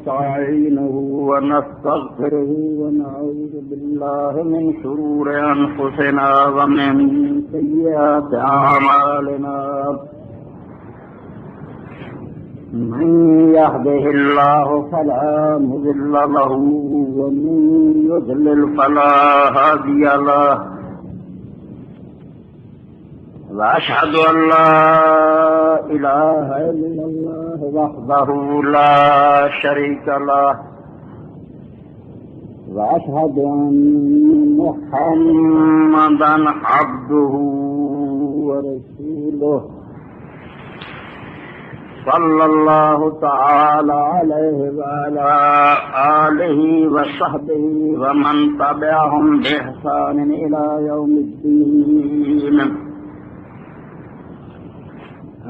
ونستعينه ونستغفره ونعوذ بالله من شرور أنفسنا ومن سيئات أعمالنا من يهده الله فلا مضل له ومن يضلل فلا هادي له وأشهد أن لا إله إلا الله وحده لا شريك له وأشهد أن محمدا عبده ورسوله صلى الله تعالى عليه وعلى آله وصحبه ومن تبعهم بإحسان إلى يوم الدين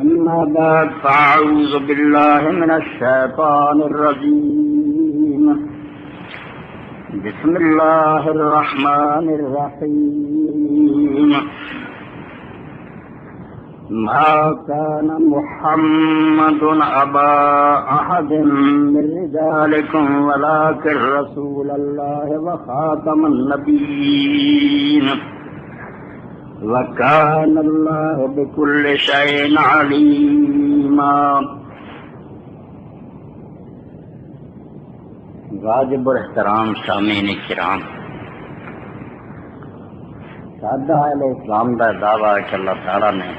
أما بعد فأعوذ بالله من الشيطان الرجيم بسم الله الرحمن الرحيم ما كان محمد أبا أحد من رجالكم ولكن رسول الله وخاتم النبيين وكان الله بكل شيء عليما. واجب احترام سامعین کرام، سادہ علیہ السلام کا دعویٰ ہے کہ اللہ تعالیٰ نے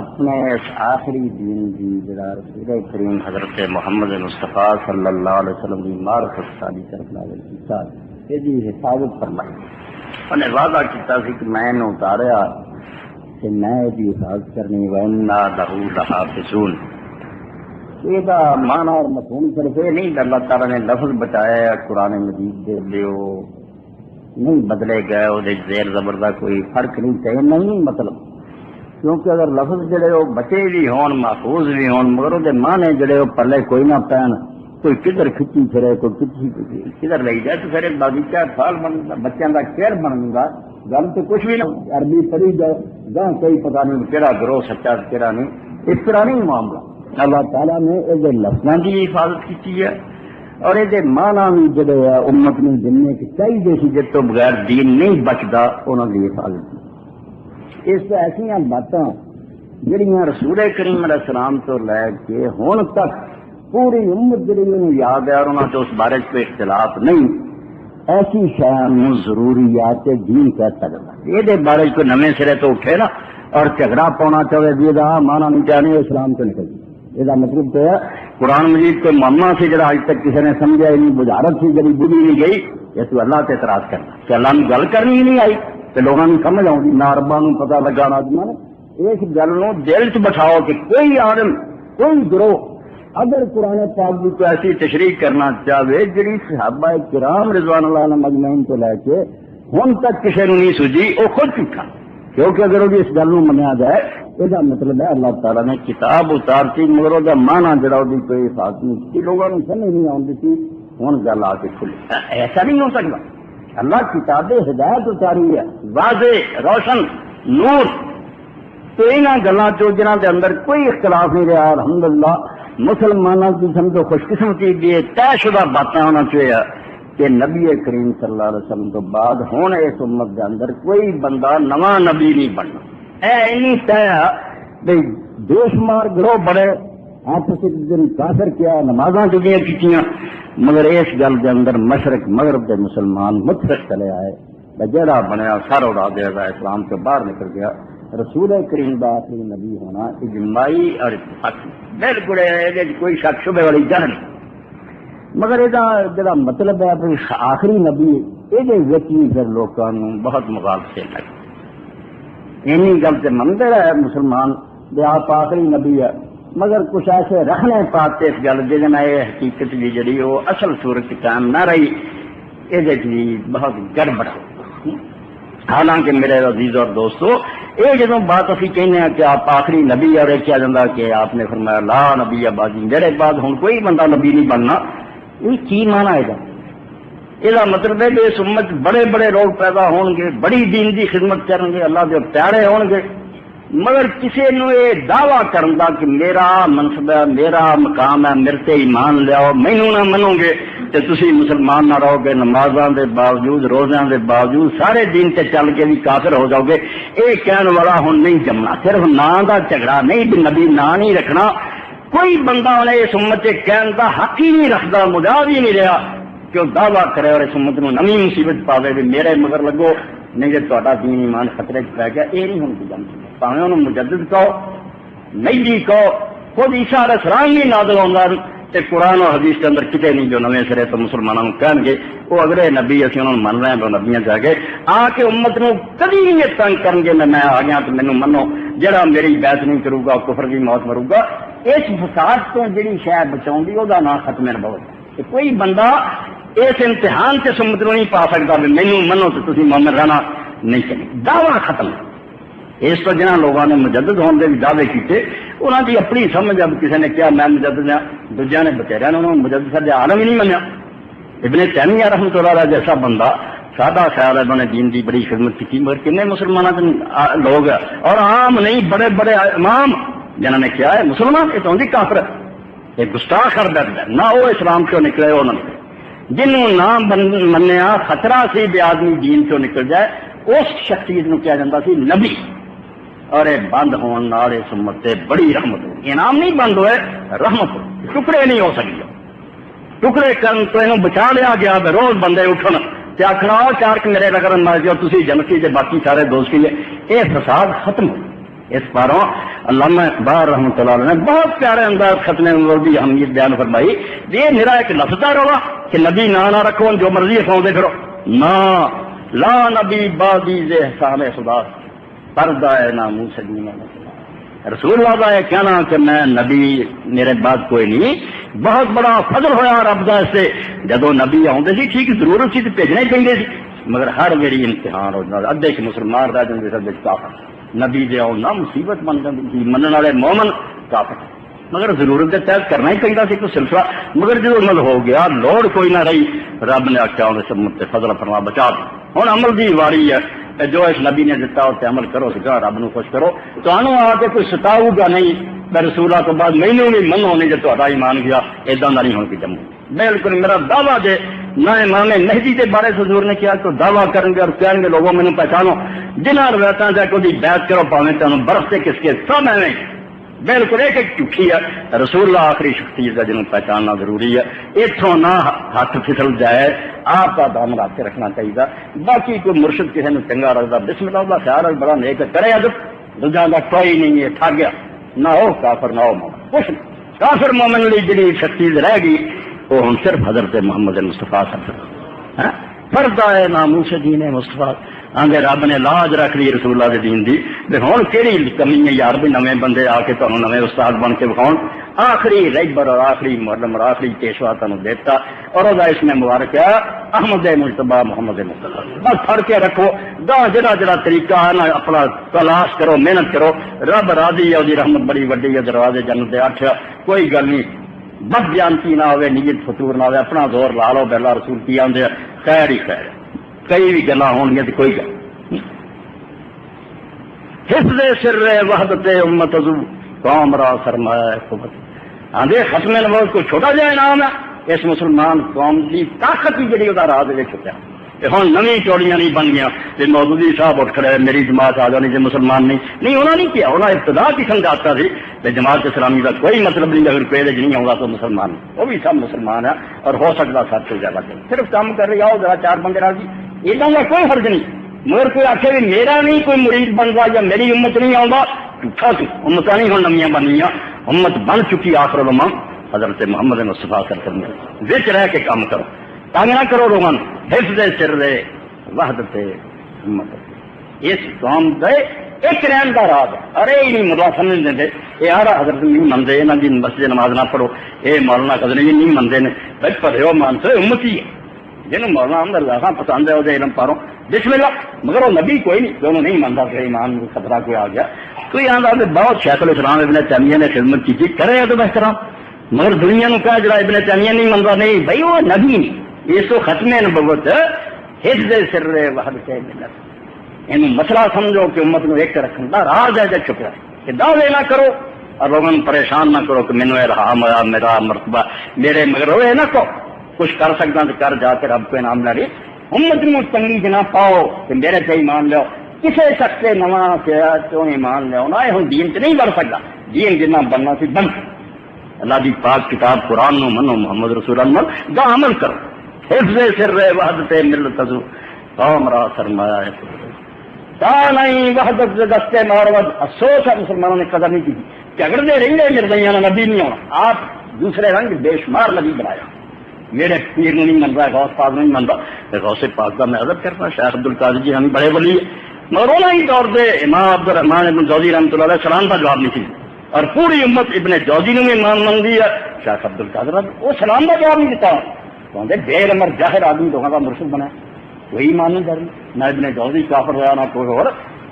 اپنے اس آخری دین کی جڑا رسول کریم حضرت محمد مصطفیٰ صلی اللہ علیہ وسلم کی معرفت ساری طرف نازل کیتا، یہ حفاظت فرمائی. انہیں وعدہ کیتا سی کہ میں نے اتاریا کہ میں یہ حفاظت کرنی وَإِنَّا لَهُ لَحَافِظُونَ. یہ معنی اور مفہوم صرف یہ نہیں کہ اللہ تعالیٰ نے لفظ بچایا قرآن مجید دے لیو نہیں بدلے گئے وہ زیر زبر کا کوئی فرق نہیں چاہیے، نہیں مطلب، کیونکہ اگر لفظ جڑے وہ بچے بھی ہون محفوظ بھی ہون مگر وہ معنی جڑے وہ پلے کوئی نہ پین، کوئی کدھر کھچی پھرے کوئی کدھر لے جائے تو پھر باغیچہ سال بچوں کا کیئر بن گا. گل تو کچھ بھی نہ عربی پڑھی جائے جہاں کوئی پتا نہیں کہڑا گروہ سچا کہڑا نہیں، اس طرح نہیں معاملہ. اللہ تعالیٰ نے یہ لفظوں کی حفاظت کی ہے اور یہ معنی بھی جڑے ہے امت میں جننے کی چاہیے سی جس تو بغیر دین نہیں بچتا انہوں کی حفاظت کی. اس ایسا باتاں جہاں رسول کریم علیہ السلام تو لے کے ہن تک پوری امت جی یاد ہے اور انہوں نے اس بارے کوئی اختلاف نہیں، ایسی شیان ضروریات دین کہہ سکتا. یہ بارے کوئی نئے سرے تو اٹھے نا اور جھگڑا پاؤنا چاہے بھی یہ مانا نہیں چاہنے اسلام تو نکل جائے. یہ مطلب تو ہے قرآن مجید کے معاملہ سے جڑا آج تک کسی نے سمجھا نہیں، بجارت سی جی بڑھی نہیں گئی، یہ تو اللہ سے اعتراض کرنا کہ اللہ نے گل کرنی ہی نہیں آئی تو لوگوں نے سمجھ آؤں گی نہ اربا پتا لگانا. اس گل کو دل چ بٹھاؤ کہ کوئی عالم کوئی گروہ اگر قرآن پاک کی کوئی ایسی تشریح کرنا چاہے جی صحابہ کرام رضوان اللہ علیہم اجمعین تو لے کے ہن تک کسی نے نہیں سوجی، وہ خود جھوٹا. کیونکہ اگر وہ اس گل منیا جائے یہ مطلب ہے اللہ تعالیٰ نے کتاب اتارتی مگر وہ مانا جڑا وہ کوئی حفاظت نہیں کی، لوگوں نے سمجھ نہیں آتی تھی. ہوں گل آ کے کھلی، ایسا نہیں ہو سکتا. اللہ کتاب ہدایت اتاری ہے واضح روشن نور، تو یہاں گلوں چ جنہوں کے اندر کوئی اختلاف نہیں رہا. الحمدللہ مسلمانوں کی سمجھو خوش قسمتی دی طے شدہ باتیں ہونا چاہیے کہ نبی کریم صلی اللہ علیہ وسلم تو بعد ہوں اس امت کے اندر کوئی بندہ نواں نبی نہیں بننا. اینی طے بھائی بے شمار گروہ بڑے آپس دن کافر کیا نمازاں جگیاں کیتیاں مگر اس گل کے اندر مشرق مغرب کے مسلمان متفق چلے آئے جڑا بنیا سر اڑا دے گا اسلام سے باہر نکل گیا. رسول کریم کا آخری نبی ہونا اجماعی اور اتفاقی بالکل کوئی شک شبے والی گل نہیں. مگر یہ جڑا مطلب ہے آخری نبی یہ پھر لوگوں بہت مغالطے لگے. اینی گل سے منتے رہے مسلمان بھی آپ آخری نبی ہے مگر کچھ ایسے رکھنے پاتے اس گل جی حقیقت کی جڑی وہ اصل صورت قائم نہ رہی، یہ بہت گڑبڑ. حالانکہ میرے عزیز اور دوستو یہ جدو بات اسی کہنے ہیں کہ آپ آخری نبی اور کیا جاتا کہ آپ نے فرمایا لا نبی آبادی میرے بعد ہوں کوئی بندہ نبی نہیں بننا، یہ کی مانا ہے؟ یہ مطلب ہے کہ اس امت بڑے بڑے لوگ پیدا ہون گے، بڑی دین کی خدمت کریں گے، اللہ کے پیارے ہون گے مگر کسی نو یہ دعوی کرن دا کہ میرا منصب ہے، میرا مقام ہے، میرے تے ایمان لیاؤ، مینو نہ منو گے تے تسی مسلمان نہ رہو گے، نمازاں دے باوجود روزیاں دے باوجود سارے دین تے چل کے بھی کافر ہو جاؤ گے، یہ کہن والا ہن نہیں جمنا۔ صرف نام دا جھگڑا نہیں بھی نبی نام نہیں رکھنا، کوئی بندہ انہیں اس امت سے کہن دا حق ہی نہیں رکھتا، مجاز ہی نہیں رہا کہ وہ دعویٰ کرے اور اس امت نو نمی مصیبت پاوے بھی میرے مگر لگو نہیں کہ تہاڈا دین ایمان خطرے چ پی گیا۔ یہ نہیں ہن جم پاویں انہوں مجدد کہو، نبی کہو، خود عیسیٰ علیہ السلام بھی نازل ہوندا تے قرآن اور حدیث کے اندر کتے نہیں جو نویں سرے تو مسلمانوں کو کہن گے وہ اگلے نبی اسی انہوں من رہے ہیں وہ نبیاں جا کے آ کے امت نو کبھی نہیں یہ تنگ کرن گے میں آ گیا تو مینوں منو، جڑا میری بیعت نہیں کروں گا کفر کی موت مروں گا۔ اس فساد تو جڑی شے بچاؤں گی وہ نام ختم نبوت۔ کوئی بندہ اس امتحان سے سمت نو نہیں پا سکتا بھی مینوں منو تو تسی مومن رہنا نہیں چاہیے، دعویٰ ختم۔ اس تو جنہاں لوگوں نے مجدد ہونے بھی دعوے کیتے انہوں کی اپنی سمجھ، اب کسی نے کیا میں مجدد ہوں، دوجیا نے بتیرا انہوں نے مجدد سر عالم ہی نہیں منیا۔ ابن تیمیہ رحمۃ اللہ علیہ جیسا بندہ سادہ خیال ہے، انہوں نے دین کی بڑی خدمت کی، مگر کنے مسلمانوں کے لوگ ہیں اور عام نہیں، بڑے بڑے امام جنہوں نے کیا ہے مسلمان یہ تو کافر ہے، یہ گستاخ کر درد ہے نہ وہ اسلام کیوں نکلے، وہ نہ جنہوں نہ منیا خطرہ سی بھی آدمی دین کیوں نکل جائے اس شخصیت کو کیا جاتا سی نبی۔ اور بند ہونے والے سمت سے بڑی رحمت ہو، انعام نہیں بند ہوئے رحمت ہو، ٹکڑے نہیں ہو سکی، ٹکڑے کرن تو یہ بچا لیا گیا روز بندے اٹھن تے آخنا چار کے میرے لگر مار جاؤ تھی جنتی تے باقی سارے دوست کی، یہ فساد ختم ہو۔ اس باروں علامہ اقبال رحمۃ اللہ علیہ نے بہت پیارے انداز ختم نبوت کی اہمیت بیان فرمائی، یہ میرا ایک لفظ رولا کہ نبی نہ رکھو جو مرضی سوندے پھرو، نہ لا نبی بادی ز احسان خدا پردہ ہے ناموں سے رسول اللہ کا یہ کہنا کہ میں نبی میرے بعد کوئی نہیں، بہت بڑا فضل ہویا رب کا اس سے جدو نبی آتے سی ٹھیک ضرورت سی تو بھیجنے ہی پہنتے سی، مگر ہر میری امتحان ہو جاتا، ادھے کہ مسلمان رہ جاتے سب کافر، نبی دے آؤ نہ مصیبت بن جاتی تھی، منن والے مومن کافر، مگر ضرورت کے تحت کرنا ہی پہنتا سی کوئی سلسلہ، مگر جب عمل ہو گیا لوڑ کوئی نہ رہی، رب نے آخیا انہیں سب مت فضل فرما بچا دو، ہوں عمل کی واری ہے، جو اس نبی نے دتا اس عمل کرو، سکھا رب نو خوش کرو، تو آنو آ کے کوئی ستاؤ گا نہیں میں رسولہ تو بعد مینوں بھی منو نہیں جب تا ایمان گیا ایدا نہ نہیں ہو کے جموں، بالکل میرا دعویٰ دے نہ امام مہدی کے بارے سے حضور نے کیا تو دعویٰ کریں گے اور کہیں گے لوگوں مینوں پہچانو، جنہ روایتاں سے کوئی بیعت کرو پاویں تمہیں برف سے کس کے سب ایویں بالکل ایک جھوٹھی ہے، رسول اللہ آخری شخصیت ہے جنہوں پہچاننا ضروری ہے، اتوں نہ ہاتھ پھسل جائے، آپ کا دام رکھ کے رکھنا چاہیے، باقی کوئی مرشد کسی نے چنگا رکھتا بسم اللہ کا خیال ہے بڑا نیک کرے ادب، دوجا کا کوئی نہیں ہے ٹھگ گیا، نہ ہو کافر نہ ہو مومن، کچھ کافر مومن لی جی شخصیت رہ گئی وہ ہم صرف حضرت محمد مصطفیٰ صلی اللہ علیہ وسلم پردہ ہے ناموں سے دین مصطفیٰ، آگے رب نے لاج رکھ لی رسول اللہ کے دین دی، ہوں کہڑی کمی ہے یار بھی نویں بندے آ کے تمہیں نویں استاد بن کے بکھاؤ، آخری رہبر اور آخری معلم اور آخری پیشوا تمہیں دیتا اور اس میں مبارک ہے احمد مجتبیٰ محمد مصطفیٰ، بس پڑھ کے رکھو گاہ جڑا جڑا طریقہ ہے نا اپنا تلاش کرو محنت کرو، رب راضی ہے وہی رحمت بڑی وڈی ہے، دروازے جنت دے 8 کوئی گل نہیں، بد جانتی نہ ہوئے نیت فطور نہ ہوئے، اپنا زور لا لو بہلا رسول کی آدھے خیر ہی خیر، کئی بھی گلا ہون گیا تو کوئی گل حفظ سر وحدت امت ازو قوم را سرمایہ قوت، آدھے ختم نبوت کو چھوٹا جہا انعام ہے، اس مسلمان قوم کی طاقت ہی جڑی وہ راز چھپیا، ہوں نویں چوڑیاں نہیں بن گیا مودودی صاحب اٹھ کھڑے میری جماعت آ جانی جی مسلمان نہیں انہوں نے کیا، انہوں نے ابتدا کی سمجھاتا سی کہ جماعت اسلامی کا کوئی مطلب نہیں، اگر پیڑ نہیں آؤگا تو مسلمان وہ بھی سب مسلمان ہے اور ہو سکتا سب سے زیادہ صرف کام کر رہی آؤ ذرا 4 بندے راضی، یہاں کا کوئی فرض نہیں، مگر کوئی آخے بھی میرا نہیں کوئی مرید بن گا یا میری امت نہیں آؤگا جھوٹا سی، امت نہیں ہوں نمیاں بنیا، امت بن چکی آخر الامام حضرت محمد مصطفیٰ صلی اللہ علیہ وسلم، وچ رہ کے کام کرو، تنگ نہ کرو روحن، حفظ سر وحدت امت، اس قوم دے ایک رہن کا راز ہے، ارے ہی نہیں ملا سمجھ دے یہ آرا حضرت نہیں منتے یہاں کی مسجد نماز نہ پڑھو، یہ مولانا قدر یہ نہیں منتے نے بھائی پڑھو مانسو امتی ہے، جنہوں مولانا احمد اللہ پسند ہے وہ علم پارو بسم اللہ، مگر وہ نبی کوئی نہیں جو نہیں مانتا کہ ایمان خطرہ کوئی آ گیا، کوئی آتا بہت شیخ الاسلام ابن تیمیہ نے خدمت کی کرے تو بہترام، مگر دنیا نو کہا جڑا ابن تیمیہ نہیں منتا نہیں بھائی وہ نبی نہیں، اس کو ختم نبوت حفظ سر وحدت ملت، یہ مسئلہ سمجھو کہ امت کو ایک رکھنے کا راز ہے جب چپ رہے کہ دعوے نہ کرو اور لوگوں کو پریشان نہ کرو کہ مینو الہام ہوا میرا مرتبہ میرے مگر ہوئے نہ کو کچھ کر سکتا تو کر جا کے رب کو انعام نہ لی امت کو تنگی نہ پاؤ کہ میرے سے ایمان لو کسی شخص سے نواں سیا کیوں ایمان لیا نہ یہ دین سے نہیں بڑھ سکتا دین جتنا بننا سی بن اللہ کی پاک کتاب قرآن نو منو محمد رسول اللہ دا عمل کرو حفظ سر وحدت مل تزو قوم را سرمایہ ہے تا نہیں وحدت دستے مارود افسوس ہے مسلمانوں نے قدر نہیں کی جھگڑتے رہیں گے مردیاں نبی نہیں ہونا آپ دوسرے رنگ بے شمار نبی بنایا میرے پیر نہیں من رہا غوث پاک نہیں من رہا غوث پاک کا میں عزت کرتا شیخ عبد القادر جی ہم بڑے ولی مولانا ہی دور دے امام عبد الرحمان ابن جوزی رحمۃ اللہ علیہ سلام کا جواب نہیں تھی اور پوری امت ابن جوزی نے بھی مان من دی ہے شیخ عبد القادر وہ سلام کا جواب نہیں دیتا کہتے بے عمر ظاہر آدمی لوگوں کا مرشد بنا وہی مان نہیں کر نہ ابن جوزی کافر ہوا نہ کوئی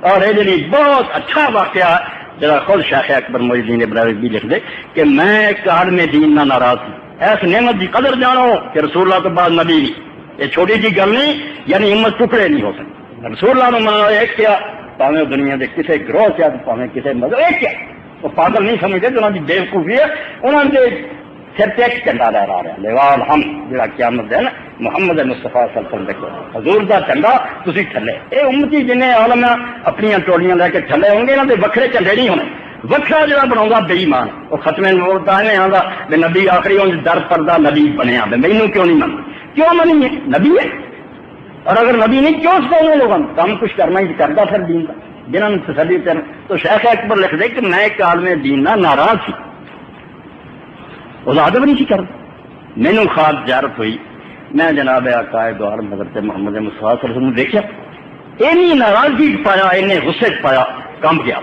اور یہ جی بہت اچھا واقعہ ہے جرا خود شیخ اکبر محی الدین ابراہیمی بھی لکھ دے کہ میں ایک عالم دین نہ ناراض ہوں ایس نعمت کی قدر جانو کہ رسول اللہ تو بعد نبی نہیں یہ چھوٹی جی گل نہیں یعنی ہمت ٹکڑے نہیں ہو سکتے رسول اللہ نے منا ایک کیا پاویں دنیا کے کسی گروہ کیا پاویں کسی مذہب ایک کیا وہ پاگل نہیں سمجھتے جو انہوں کی بےوقوفی ہے انہوں نے سر تے ایک جھنڈا لہرا رہا لیوال ہم جڑا قیامت ہے نا محمد مصطفیٰ صلی اللہ علیہ وسلم حضور دا جھنڈا تسی تھلے اے امتی جنہیں عالم اپنی ٹولیاں لے کے تھلے ہوں گے انہوں دے وکھرے جھنڈے نہیں ہونے وکھرا جڑا بناؤں بے ایمان وہ ختم بولتا ہے آتا بھی نبی آخری ہوں در پردہ نبی بنیا مینوں کیوں نہیں من کیوں منی ہے نبی ہے اور اگر نبی نہیں کیوں سکتے لوگوں کام کچھ کرنا ہی کرتا پھر دین کا جنہوں نے تسلی کر تو شیخ اکبر لکھ دے کہ میں ایک عالم دین نہ ناراض سی ادب نہیں سی کرتا مینو خواب زیارت ہوئی میں جناب عقائد عالم حضرت محمد مصطفیٰ صلی اللہ علیہ وسلم دیکھا اینی ناراضگی پایا اینے غصے پایا کم کیا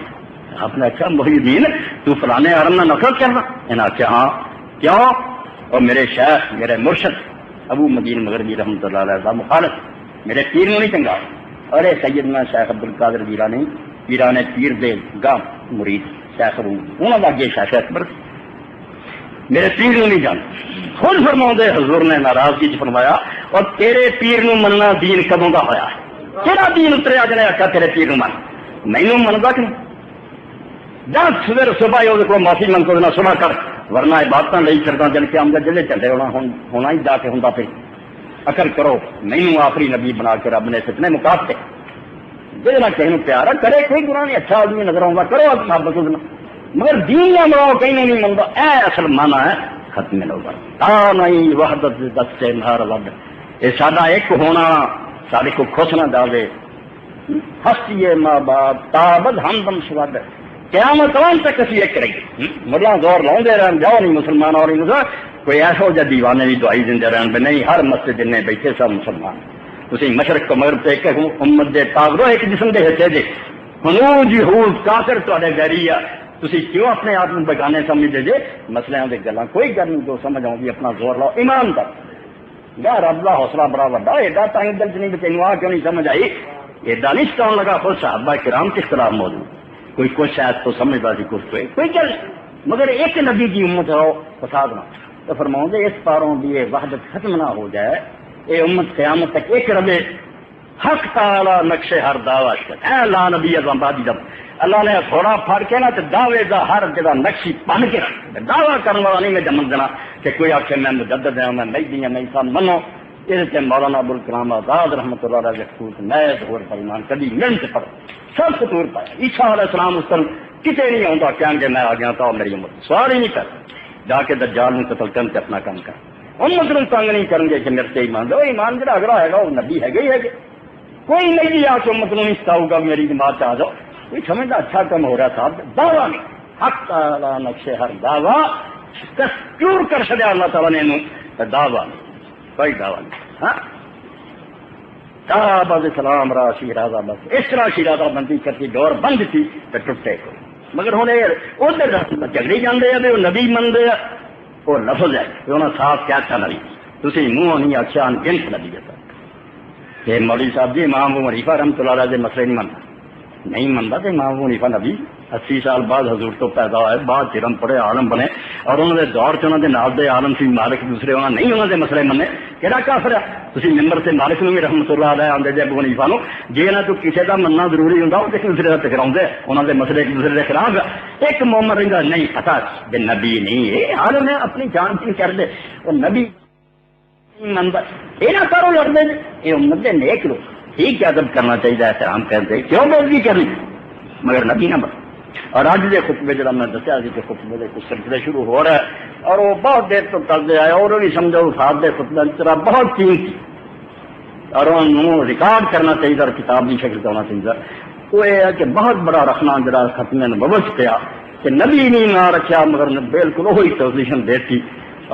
آپ نے آخیا محی الدین تو فلانے عالم نہ نفرت کرنا انہیں آخیا ہاں کیوں اور میرے شیخ میرے مرشد ابو مدین مغربی رحمۃ اللہ علیہ مخالف میرے پیر نہیں چنگا ارے سیدنا شیخ عبد القادر جیلانی پیرانے پیر دے گام مرید شیخ روم انہوں نے اگے شیخ اکبر میرے پیر نہیں جانتے خود فرماؤں دے حضور نے ناراضگی چ فرمایا اور تیرے پیر نو مننا دین کدوں کا ہویا ہے کہڑا دین اتریا جنے آخیا تیرے پیر نو من مینوں منگا کہ جب سویر صبح وہ کو معافی منگ کو صبح کر ورنہ عبادت لئی چڑھتا جن کے آمد جلے چلے ہونا ہی جا کے ہوں پھر اکر کرو نہیں آخری نبی بنا کے رب نے اتنے مقابلے جہاں کہیں پیارا کرے کوئی گناہ نہیں اچھا آدمی نظر آؤں گا کرو محبت مگر دین نہ بناؤ کہیں نہیں منگا اے اصل مانا ہے ختم ہوگا تا نہیں وحدت دس سے نہار ود یہ سارا ایک ہونا سارے کو خوش نہ ڈالے ہستی ماں باپ تابد ہمدم سواد قیامت تک اسی ایک رہی ملا زور لاؤں رہن جاؤ نہیں مسلمان اور کوئی ایسا جا دیوانے بھی دعائی دے رہن بھی نہیں ہر مسجد جن بیٹھے سب مسلمان تھی مشرق کو مغرب ایک امت دے تاغرو ایک جسم دے حصے دے ہنوج یہود کافر تھوڑے گھری آ تھی کیوں اپنے آپ میں بگانے سمجھتے جے مسئلے کے گلا کوئی گل نہیں جو سمجھ آؤں گی اپنا زور لاؤ ایمان تک یا رب کا حوصلہ بڑا وڈا ایڈا تائیں دل چ نہیں تینوں آ کیوں نہیں سمجھ آئی ایڈا نہیں ستاؤن لگا خود صحابہ کرام کے خلاف موجود کوئی کچھ شاید تو سمجھتا سی کچھ کوئی گل مگر ایک نبی کی امت ہو فساد نہ تو فرماؤں دے اس پاروں بھی یہ وحدت ختم نہ ہو جائے اے امت قیامت تک ایک ربے حق تعالی نقش ہر دعوی شد اے لا نبی ازم بادی جب اللہ نے تھوڑا پھڑ کے نا تو دعوے دا ہر جگہ نقشی بن کے رکھ دعویٰ کرنے والا نہیں میں جمن دینا کہ کوئی آخر میں مجدد ہوں میں نہیں دیا میں صاحب منو یہ مولانا ابوالکلام آزاد رحمۃ اللہ علیہ خصوص نئے ظہور پر ایمان کبھی محنت پڑھ سب سطور پایا عیسیٰ علیہ السلام اس طرح کسی نہیں آتا کہیں گے میں آ گیا تھا میری عمر سوال ہی نہیں کر جا کے دجال میں قتل کر کے اپنا کام کر ان مطلب تنگ نہیں کریں گے کہ میرے سے ایمان دو ایمان جڑا اگلا ہے گا وہ نبی ہے گا ہی ہے گا کوئی نہیں آ کے مطلب نہیں ستاؤ گا میری جماعت آ جاؤ کوئی سمجھتا اچھا کم ہو رہا تھا دعویٰ نہیں حق تعالی نقش ہر دعویٰ کیور کر چڑیا اللہ تعالیٰ نے دعویٰ نہیں کوئی دعویٰ نہیں ہاں بس سلام را شیرازہ بس اس طرح شیرازہ بندی کرتی ڈور بند تھی تو ٹوٹے کوئی مگر ہوں ادھر جگڑی جانے ہیں وہ نبی منگے وہ لفظ ہے انہوں نے صاف کیا اچھا نبی تھی منہ نہیں اچھا انگنت نبی جاتا کہ مولوی صاحب جی امام ابو حنیفہ رحمۃ اللہ علیہ مسئلے نہیں منتا نہیں منتا تو امام ابو حنیفہ نبی 80 سال بعد حضور تو پیدا ہوئے، بعد چرم پڑے عالم بنے، اور انہوں نے دور چ انہوں نے نال دے عالم سی مالک دوسرے انہوں نہیں انہوں نے مسئلے منے، کہڑا کافر ہے؟ تسی ممبر سے مالک نو بھی رحمت اللہ علیہ آندے جے ابو حنیفہ نو، جے نہ تو کسی کا مننا ضروری ہوندا وہ کسی دوسرے کا ٹکراؤندے، انہوں نے مسئلے ایک دوسرے کے خلاف۔ ایک مومن رہندا نہیں پتہ کہ نبی نہیں یہ عالم ہے، اپنی جان کی کر دے، وہ نبی منتا یہ نہ کرو لڑنے یہ امت دے نیک لوگ ٹھیک ہے، ادب کرنا چاہیے، احترام کرتے، کیوں بےزتی کرنی مگر نبی نہ بن۔ اور اج کے خطبے جڑا میں دسیا کہ خطبے کے کچھ سلسلے شروع ہو رہا ہے اور وہ بہت دیر تک چلتے آئے، اور بھی سمجھو ساتھ دے خطبے طرح بہت قیمتی اور انہوں ریکارڈ کرنا چاہیے اور کتاب کی شکل ہونا چاہیے۔ وہ یہ ہے کہ بہت بڑا رکھنا جڑا ختم نبوت پیا کہ نبی نہیں نہ رکھا مگر بالکل وہی پوزیشن دیتی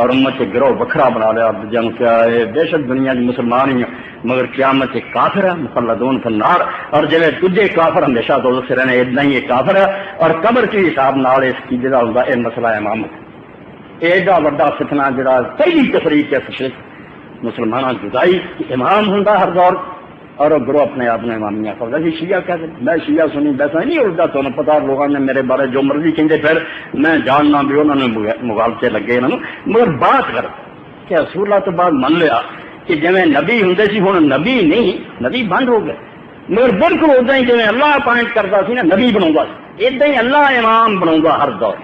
اور امت سے گروہ وکھرا بنا لیا۔ جن کیا ہے بے شک دنیا کی مسلمان ہی ہیں مگر قیامت سے کافر ہے، مخلدون فی النار، اور جی تجھے کافر ہمیشہ دوزخ سے رہنے اتنا ہی یہ کافر ہے۔ اور قبر کے حساب نال اس کی جگہ ہوتا ہے مسئلہ امامت، ایڈا وڈا فتنہ جڑا کئی تفریق کے فصل مسلمانوں جدائی امام ہوں ہر دور، اور گروہ اپنے آپ نے امامیہ کرتا جی شیعہ کہتے ہیں، میں شیعہ سنی ویسا نہیں اڑتا، تمہیں پتا لوگوں نے میرے بارے جو مرضی کہیں پھر میں جاننا بھی انہوں نے مغالطے لگے انہوں مگر بات کر کہ رسول اللہ تو بعد من لیا کہ جی نبی ہوں سی ہوں نبی نہیں، نبی بند ہو گئے مگر بالکل ادا ہی جی اللہ اپائنٹ کرتا سی نا نبی بنا ادا ہی اللہ امام بنا ہر دور،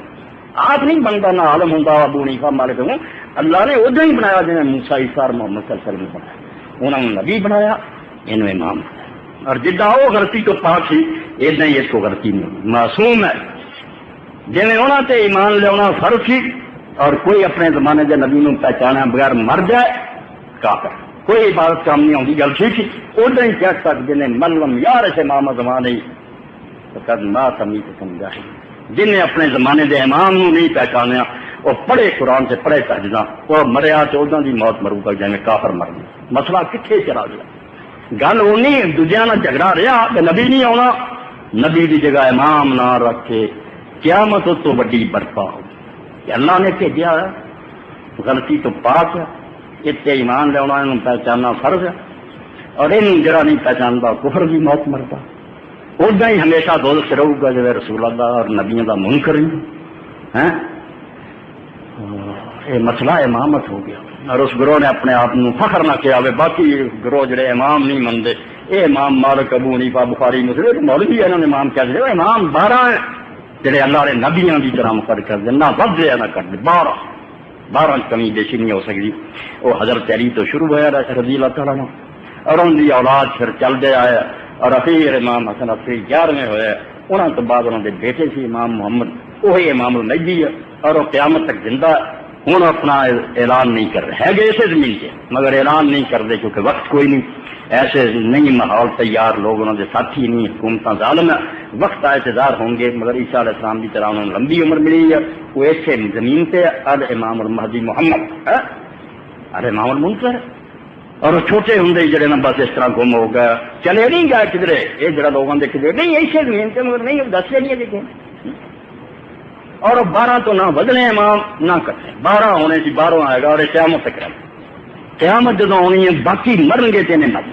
آپ نہیں بنتا نہ عالم ہوں ابو حنیفہ مالک ہوں، اللہ نے ادا ہی بنایا جی موسیٰ عیسیٰ محمد صلی اللہ علیہ وسلم بنایا، انہوں نے نبی بنایا انہوں امام، اور جدا وہ غلطی تو پاک سی ادنا ہی اس کو غلطی نہیں، معصوم ہے جی انہوں تے ایمان لیا فرض سی، اور کوئی اپنے زمانے کے نبی نو پہچانا بغیر مر جائے کافر، کوئی عبادت کام نہیں آتی گل ٹھیک سی، ادا ہی کہہ سکتے جنہیں ملم یار ایسے امام زمان ہی نہ سمی تو سمجھا ہے، جن نے اپنے زمانے کے امام نو نہیں پہچانیا وہ پڑھے قرآن سے پڑھے تحجدہ وہ مریا چودہ کی موت مرو گا جی کافر مر گیا، مسئلہ کتنے چلا گیا، گل اونی دوجیا نہ جھگڑا رہا کہ نبی نہیں آنا، نبی کی جگہ امام نہ رکھ کے قیامت تو وڈی برپا ہو کہ اللہ نے بھیجا ہے، غلطی تو پاک ہے، اتنے ایمان لیا انہوں پہچاننا فرض ہے، اور ان جڑا نہیں پہچانتا کفر بھی موت مرتا، ادا ہی ہمیشہ دوزخ سے رہے گا جب رسول اللہ اور نبیوں کا منکر ہے۔ یہ مسئلہ امامت ہو گیا، اور اس گروہ نے اپنے آپ کو فخر نہ کیا، باقی گروہ جڑے امام نہیں منتے، یہ امام مالک ابو حنیفہ بخاری مسلم مولوی انہوں نے امام کہہ دیا، امام 12 ہیں جڑے اللہ نے نبیوں کی طرح مقرر کر دے، نہ ود دے نہ کر دے، 12 کمی بیشی نہیں ہو سکتی۔ وہ حضرت علی تو شروع ہوا رضی اللہ تعالیٰ عنہ، اور ان کی اولاد پھر چلتے آئے، اور اخیر امام حسن عسکری 11ویں ہوئے، انہوں تو بعد انہوں نے بیٹے سی امام محمد، وہی امام المہدی ہے، اور وہ قیامت تک زندہ ہے۔ ہوں اپنا اعلان نہیں کر رہے ہے گئے اسے زمین سے مگر اعلان نہیں کرتے کیونکہ وقت کوئی نہیں، ایسے نہیں ماحول تیار، لوگ انہوں نے ساتھی نہیں، حکومت ظالم ہے، وقت اعتدار ہوں گے مگر عیسیٰ علیہ السلام کی طرح انہوں نے لمبی عمر ملی ہے، وہ ایسے زمین سے الامام المہدی محمد الامام المنکر، اور وہ چھوٹے ہوں جڑے نا بس اس طرح گم ہو گئے، چلے نہیں گئے کدھرے، یہ جڑا لوگوں نے کدھر نہیں ایسے زمین سے مگر نہیں دسے نہیں دیکھے، اور 12 تو نہ بدلے امام نہ کرتے، 12 ہونے سی 12 آئے گا، اور قیامت تک رہے، قیامت جدو آنی ہے باقی مرن گے تین مر،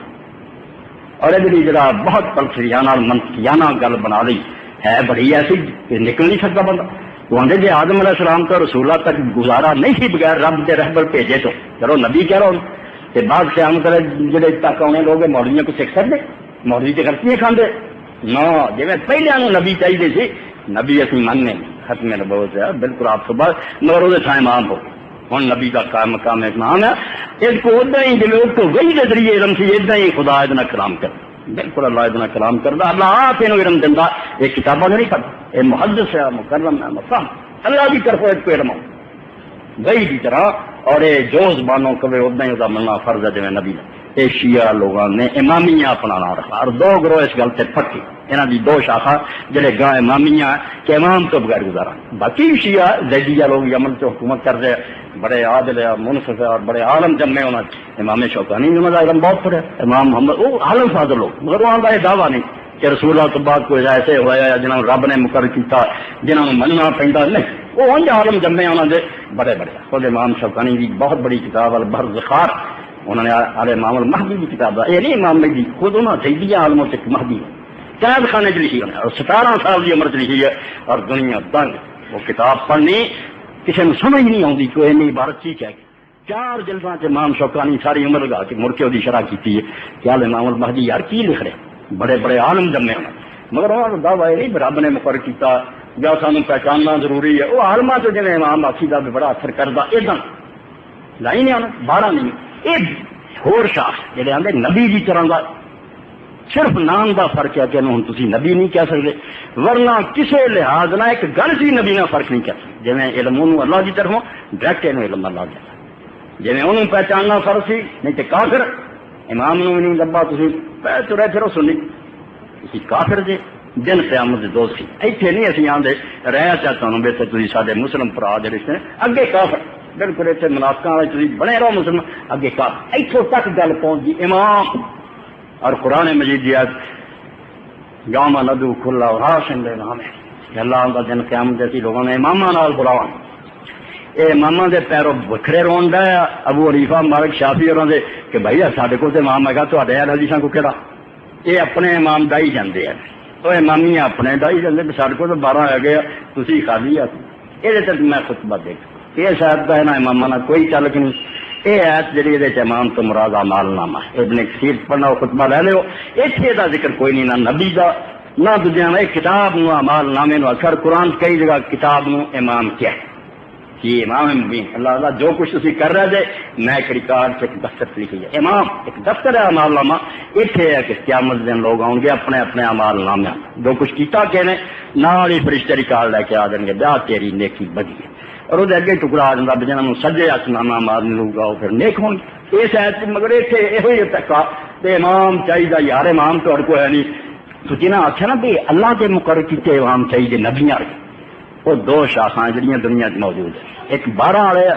اور یہ جڑا بہت پلسریانہ منسیانہ گل بنا لی ہے بڑی ایسی کہ نکل نہیں سکتا بندہ، وہ آدھے جی آدم علیہ السلام کا رسولہ تک گزارا نہیں سی بغیر رب کے رہبر بھیجے تو چلو نبی کہہ رہا ہوں کہ بعد قیامت جڑے تک آنے لوگ مولویوں کو سکھ سکتے، مولوی تو غلطیاں کھاندے نہ، جی پہلے نبی چاہیے سی، نبی اسی مننے ختم نبوت ہے بالکل آپ کو بعد مگر وہ امام ہو، ہوں نبی کا قائم مقام امام ہے، اس کو ادا ہی جی اس کو وہی کے ذریعے علم سی ادا ہی خدا ادنا کلام کر، بالکل اللہ ادنا کلام کرتا، اللہ آپ یہ علم دینا، یہ کتابوں نہیں پڑھتا، یہ محدث ہے، مکرم ہے، مفہوم اللہ کی طرف اس کو علم ہو وہی کی طرح، اور یہ جو زبانوں کبھی ادا ہی وہ مننا فرض ہے جی نبی کا۔ یہ شیعہ لوگوں نے امامیہ اپنانا رکھا، اور 2 گروہ اس گل سے پکی، انہوں کی 2 شاخا جڑے گاہ امامیہ کہ امام تو بغیر گزارا، باقی شیعہ زیدیہ لوگ یمن سے حکومت کر رہے، بڑے عادل ہے، منصف ہے، اور بڑے عالم جمے انہوں نے، امام شوکانی انہوں کا علم بہت پڑے، امام محمد وہ عالم فاضل لوگ، مگر وہاں کا یہ دعویٰ نہیں کہ رسول اللہ تو بعد کوئی ایسے ہوا ہے جنہوں نے رب نے مقرر کیا، جنہوں نے مننا پہنتا نہیں، وہ انج عالم جمے انہوں نے بڑے بڑے، خود امام شوکانی کی بہت بڑی کتاب البحر الذخار، انہوں نے امام المہدی کی کتاب، یہ نہیں امام مہدی، خود انہوں نے سیدیہ عالموں سے مہدی قید خانے چ لکھی ہے اور 17 سال کی عمر چ لکھی ہے اور دنیا دنگ وہ کتاب پڑھنی کسی نے سمجھ نہیں آتی کوئی نہیں عبارت کی کہہ کے 4 جلداں سے امام شوکانی ساری عمر لگا کے مڑ کے وہ شرح کی ہے کہ امام المہدی یار کی لکھ رہے بڑے بڑے عالم جمے ہونے مگر انہوں نے دعویٰ یہ نہیں رب نے مقرر کیتا یا سانو پہچاننا ضروری ہے وہ عالما تو جی امام آخی کا بھی بڑا اثر کرتا ادھر لائی نہیں آنا 12 نہیں یہ ہور شاخ جہے آتے نبی کی طرح کا صرف نام دا فرق ہے کہ ہوں تھی نبی نہیں کہہ سکتے ورنہ کسی لحاظ نہ ایک گل سی نبی نہ فرق نہیں کہہ سکتے جی علم انہوں اللہ کی طرفوں ڈائریکٹ یہ علم اللہ دیا جی انہوں پہچاننا فرق سی نہیں تو کافر امام نو نہیں لبا تھی ترے پھرو سنی تھی کافر جے دن قیامت دے دوست سی ایتھے نہیں اسی آندے رہا چاہتا ہوں بیٹھے تھی سارے مسلم برا جڑے اگے کافر بالکل اتنے منافقاں والے تھی بنے رہو مسلم اگے کافر اتوں تک گل پہنچ گئی امام اور قرآن مجید دی یوم ندعو کل اناس بامامہم اللہ کا دن قیامت جیسی لوگوں نے اماماں نال بلاوا یہ اماماں دے پیروں وکھرے رون ڈا ابو حنیفہ مالک شافعی اور دے کہ بھائی سارے کول تے امام ہے گا تواڈے حدیثاں کو کہڑا یہ اپنے امام دائی جاندے ہیں وہ امامی اپنے دائی جاندے سارے کو تو 12 ہے گئے تسی خالی آ یہ تک میں خطبہ دیکھ یہ شاید کا ہے نا اماماں نال کوئی تعلق نہیں یہ ایت جی یہ امام تو مراد اعمال نامہ ابن کثیر پڑھنا وہ خطبہ لے لو اتنے کا ذکر کوئی نہیں نہ نبی کا نہ دوجا کتاب نو اعمال نامے نو اکثر قرآن کئی جگہ کتاب نو امام کیا ہے کہ امام مبین اللہ اللہ جو کچھ تھی کر رہے تھے میں ایک ریکارڈ سے ایک دفتر لکھی ہے امام ایک دفتر ہے اعمال نامہ اتنے ہے کہ قیامت دن لوگ آؤ گے اپنے اپنے اعمال نامے جو کچھ کیتا کہ نے نال ہی فرشتے ریکارڈ لے کے آ جائیں گے جا تیری نیکی بدی ہے اور وہ اگے ٹکڑا آ جاتا جنہوں سجے آسمانہ مارنے لوگا وہ پھر نیک ہوں گے اس ایت مگر اتنے یہ تکا تو امام چاہیے یار امام تو کو ہے نہیں تو جنہیں آخیا نا بھی اللہ کے مقرر کیتے امام چاہیے نبیاں وہ 2 شاخاں جہاں دنیا موجود ہے ایک 12 والے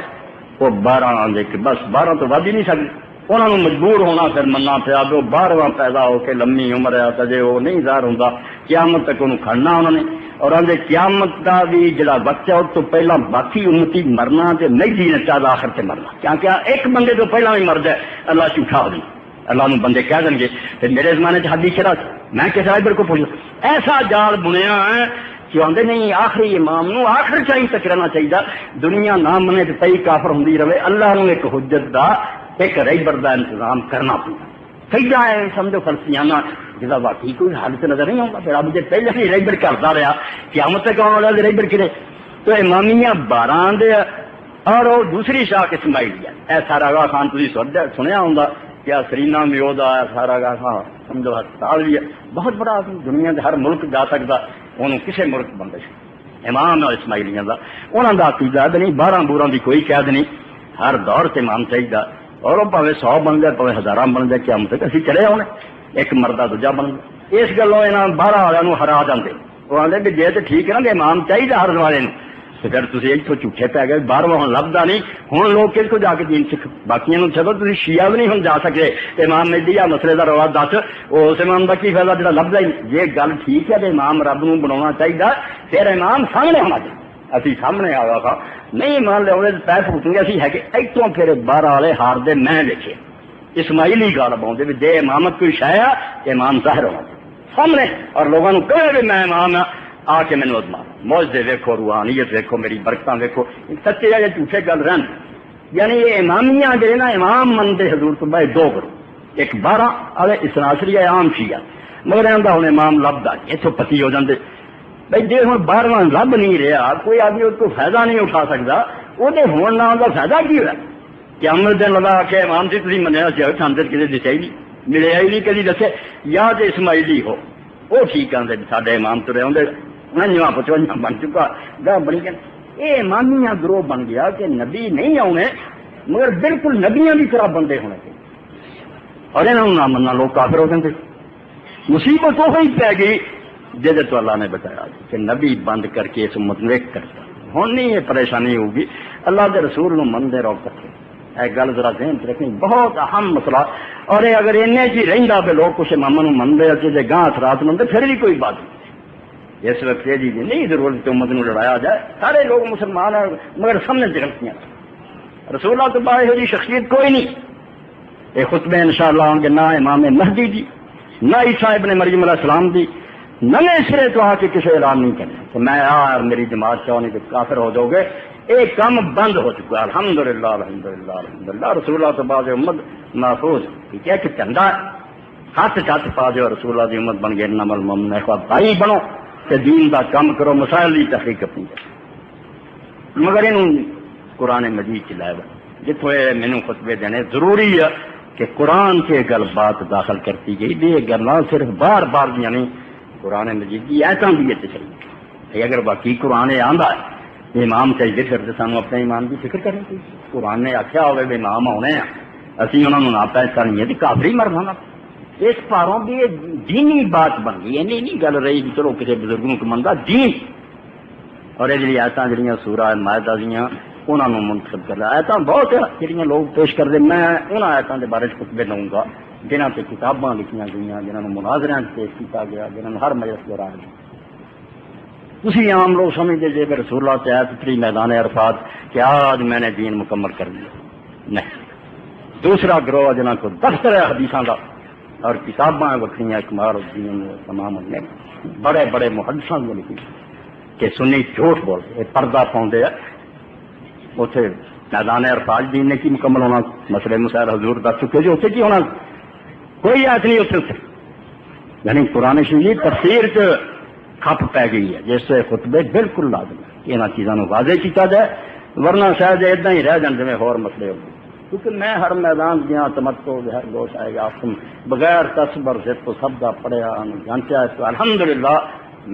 وہ 12 آدھے کہ بس 12 تو ود ہی نہیں سکتے انہوں نے مجبور ہونا پھر مننا پیا وہ 12واں پیدا ہو کے لمبی عمر ہے تجے وہ نہیں ظاہر ہوتا قیامت تک انہوں کھڑنا انہوں نے اور آدھے قیامت کا بھی جڑا بچہ اس تو پہلا باقی امتی مرنا تے نہیں جینا چاہتا آخر سے مرنا کیونکہ ایک بندے تو پہلا بھی مر جائے اللہ جھوٹا ہو جائے اللہ نے بندے کہہ دیں گے پھر میرے زمانے سے حدیث شرح میں کس رائبر کو پوچھ ایسا جال بنیا ہے کہ آدھے نہیں آخری امام نو آخر چاہیے تک رہنا چاہیے دنیا نہ منے تو پئی کافر ہوں رہے اللہ نے ایک حجت دا ایک رائبر دا انتظام کرنا پڑتا سیدھا ہے سمجھو فلسفیانہ جہاں واقعی کوئی حالت نظر نہیں آتا پھر اب جب پہلے ہی رائبر کرتا رہا قیامت تک آنے والا رائبر کرے تو امامیہ 12 دے اور وہ دوسری شاخ اسماعیلیہ اے سارا گاہ خان تھی سنیا ہوں کیا سرینا بھی وہ سارا گاہ خان سمجھو ہسپتال بھی ہے بہت بڑا آدمی دنیا کے ہر ملک جا سکتا انہوں کسی ملک بندے امام اور اسماعیلیاں کا انہوں کا عقیدہ نہیں 12 بوروں کی کوئی قید نہیں ہر دور سے امام چاہیے اور وہ پاوے 100 بن جائے پاوے 1000 بن جائے قیامت تک اسی چلے ہونے ایک مردہ دوجا بن گیا اس گلوں یہاں 12 والوں ہرا جاتے وہ آتے بھی جی تو ٹھیک ہے نا کہ امام چاہیے ہر والے تو پھر تھی اتوں جھوٹے پی گئے 12واں ہوں لبدا نہیں ہوں لوگ کس کو جا کے دین سکھ باقی چلو تھی شیعہ بھی نہیں ہوں جا سکتے امام مہدی یا مسئلے کا روا دس اس امام کا کی فائدہ جا لبدا ہی یہ گل ٹھیک ہے کہ امام رب نو بنا چاہیے پھر امام سامنے ہونا چاہیے اسی سامنے آیا تھا نہیں مان لیا پیر پوچھیں گے اسی ہے کہ اتوں پھر 12 والے ہار دے میں دیکھے اسماعیلی گال پاؤں بھی جی امامت کوئی شایا کہ امام ظاہر ہونا سامنے اور لوگوں کو کہے بھی میں امام آ کے مینو ادما موجے ویکو روحانیت ویکو میری برکتاں ویکو سچے یا جھوٹے گل رہن یعنی یہ امامیاں جی نا امام منتے حضور تو بھائی 2 کرو ایک 12 والے اسناسری عام شیعہ مگر آتا ہوں امام لبدا اتوں پتی ہو جاتے بھائی جی ہوں 12واں لب نہیں رہا کوئی آدمی اس کو فائدہ نہیں اٹھا سکتا وہ ہونے نہ کا فائدہ کی ہوا کہ امر دن لگا کے امام سے تھی منیا سانتے کسی دسیا ہی نہیں ملیا ہی نہیں کدی دسے یا تو اسماعیلی ہو وہ ٹھیک آتے سارے امام تو رہے 55 بن چکا گاہ بنی گیا یہ امامیہ گروہ بن گیا کہ نبی نہیں آنے مگر بالکل نبیاں بھی طرح بندے ہونے چاہیے اور انہوں نہ مننا لوگ کافر ہو گئے مصیبت وہ ہی پی گئی جیسے تو اللہ نے بتایا کہ نبی بند کر کے اس امت میں کرتا ہوں نہیں یہ پریشانی ہوگی اللہ کے رسول منتے رہو کٹھے یہ گل ذرا ذہن رکھنی بہت اہم مسئلہ اور یہ اگر اینے چی رہتا پہ لوگ کچھ امام منتے جی گاہ اثرات منتے پھر بھی کوئی بات نہیں اس وقت یہ نہیں ضرورت کہ امت لڑایا جائے سارے لوگ مسلمان ہیں مگر سامنے غلطیاں رسول اللہ تو بعد یہ شخصیت کوئی نہیں یہ خطبے انشاءاللہ ہوں گے نہ امام مہدی دی نہ عیسیٰ ابن مریم علیہ السلام دی نئے سرے تو آ کے کسی اعلان نہیں کرنا کہ میں یار میری جماعت چاہوں نہیں کہ کافر ہو جاؤ گے. ایک کام بند ہو چکا ہے الحمدللہ الحمدللہ الحمدللہ. رسول اللہ تو بعد امت محفوظ. ٹھیک ہے کہ چندہ ہاتھ چھ پا دو رسول اللہ کی امت بن گئے. انما المؤمنون اخوہ بھائی بنو کہ دین کا کام کرو. مسائل کی تحقیق اپنی مگر انہوں قرآن مجید چلایا جتوں مینوں خطبے دینے ضروری ہے کہ قرآن سے گل بات داخل کرتی گئی. یہ گلاں صرف بار بار یعنی قرآن مجید کی ایتاں بھی چلی. اگر باقی قرآن آندا ہے امام چاہیے پھر تو سانوں اپنے ایمان کی فکر کرنی چاہیے. قرآن نے آخیا ہوئے بھی امام آنے ہیں اسی انہوں نے نہ پیش کرنی ہے تو کافری مرنا. اس پاروں بھی یہ دینی بات بن گئی. نہیں گل رہی بھی چلو کسی بزرگوں کو منگا دین. اور یہ جی آیتاں جہاں سورہ مائدہ دیاں انہوں نے منتخب کر رہا. آیتاں بہت جہاں لوگ پیش کرتے. میں ان آیتوں کے بارے خطبے دوں گا جنہوں سے کتاباں لکھیاں گئی جنہوں نے مناظروں پیش کیا گیا جنہوں نے ہر مجلس دوران. اسی عام لوگ سمجھتے جی کہ رسول اللہ سے آیت اتری میدان عرفات کہ آج میں نے دین مکمل کر لیا. نہیں. دوسرا گروہ جنہوں کو دفتر ہے حدیثاں کا اور کتاباں وکری اکمال الدین تمام نے بڑے بڑے محدثاں نے لکھی کہ سنی جھوٹ بولتے پردہ پاؤندے اتنے میدان عرفات دین نے کی مکمل ہونا. مسئلے مسائل حضور دس چکے جی اتنے کی ہونا کوئی آیت نہیں اتنے. یعنی قرآن شریف تفسیر سے کھپ پی گئی ہے جس سے خطبے بالکل لازم ہے یہاں چیزوں واضح کیا جائے ورنہ شاید اتنا ہی رہ جان جی اور مسئلے ہو. کیونکہ میں ہر میدان دیا تمتو گوش آئے گا بغیر تصبر سے تو سب کا پڑھیا جانچا تو الحمدللہ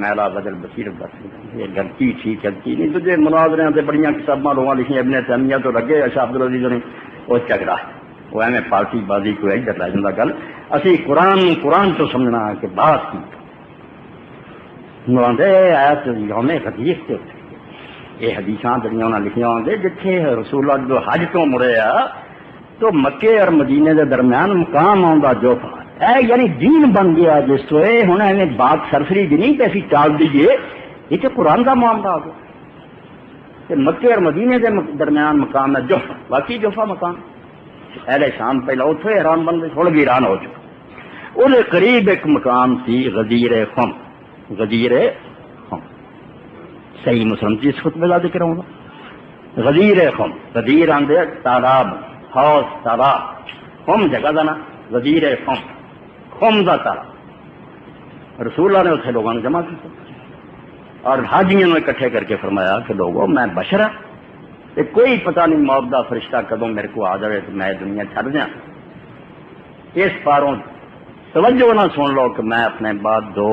میلا بدل بصیرت بس یہ غلطی ٹھیک غلطی نہیں. تجھے مناظرے سے بڑی کتاباں لوگوں لکھی ابن تیمیہ تو لگے اشاف عبدالعزیز نے وہ جھگڑا وہ ایویں پارٹی بازی کو ادھر لے جاتا. گل اسی قرآن تو سمجھنا کہ بات کی آیت یوم غدیر سے یہ حدیثاں جڑیاں انہاں لکھیاں ہوندے جتھے رسول اللہ جو حج تو مڑے آ تو مکے اور مدینے کے درمیان مقام آؤں جو یعنی دین بن گیا جس تو ہوں ایویں بات سرسری بھی نہیں کہ اسی ٹال دیجیے. یہ تو قرآن کا معاملہ آ گیا کہ مکے اور مدینے کے درمیان مقام ہے جوفا. باقی جوفا مقام اہل شام پہلے اتنے حیران بن گئے تھوڑا بھی حیران ہو چکا. وہ قریب ایک مقام تھی غدیر خم. غدیر خم صحیح مسلم کی اس خطبے کا ذکر ہوگا. غدیر خم غدیر آندے تالاب حوض تالاب خم جگہ کا نا غدیر خم خم کا تالاب. رسول اللہ نے اتنے لوگوں نے جمع کیا اور حاجیوں نے اکٹھے کر کے فرمایا کہ لوگوں میں بشر ہوں کوئی پتہ نہیں موت کا فرشتہ کدوں میرے کو آ جائے تو میں دنیا چھڑ دیا. اس پاروں توجہ نہ سن لو کہ میں اپنے بعد دو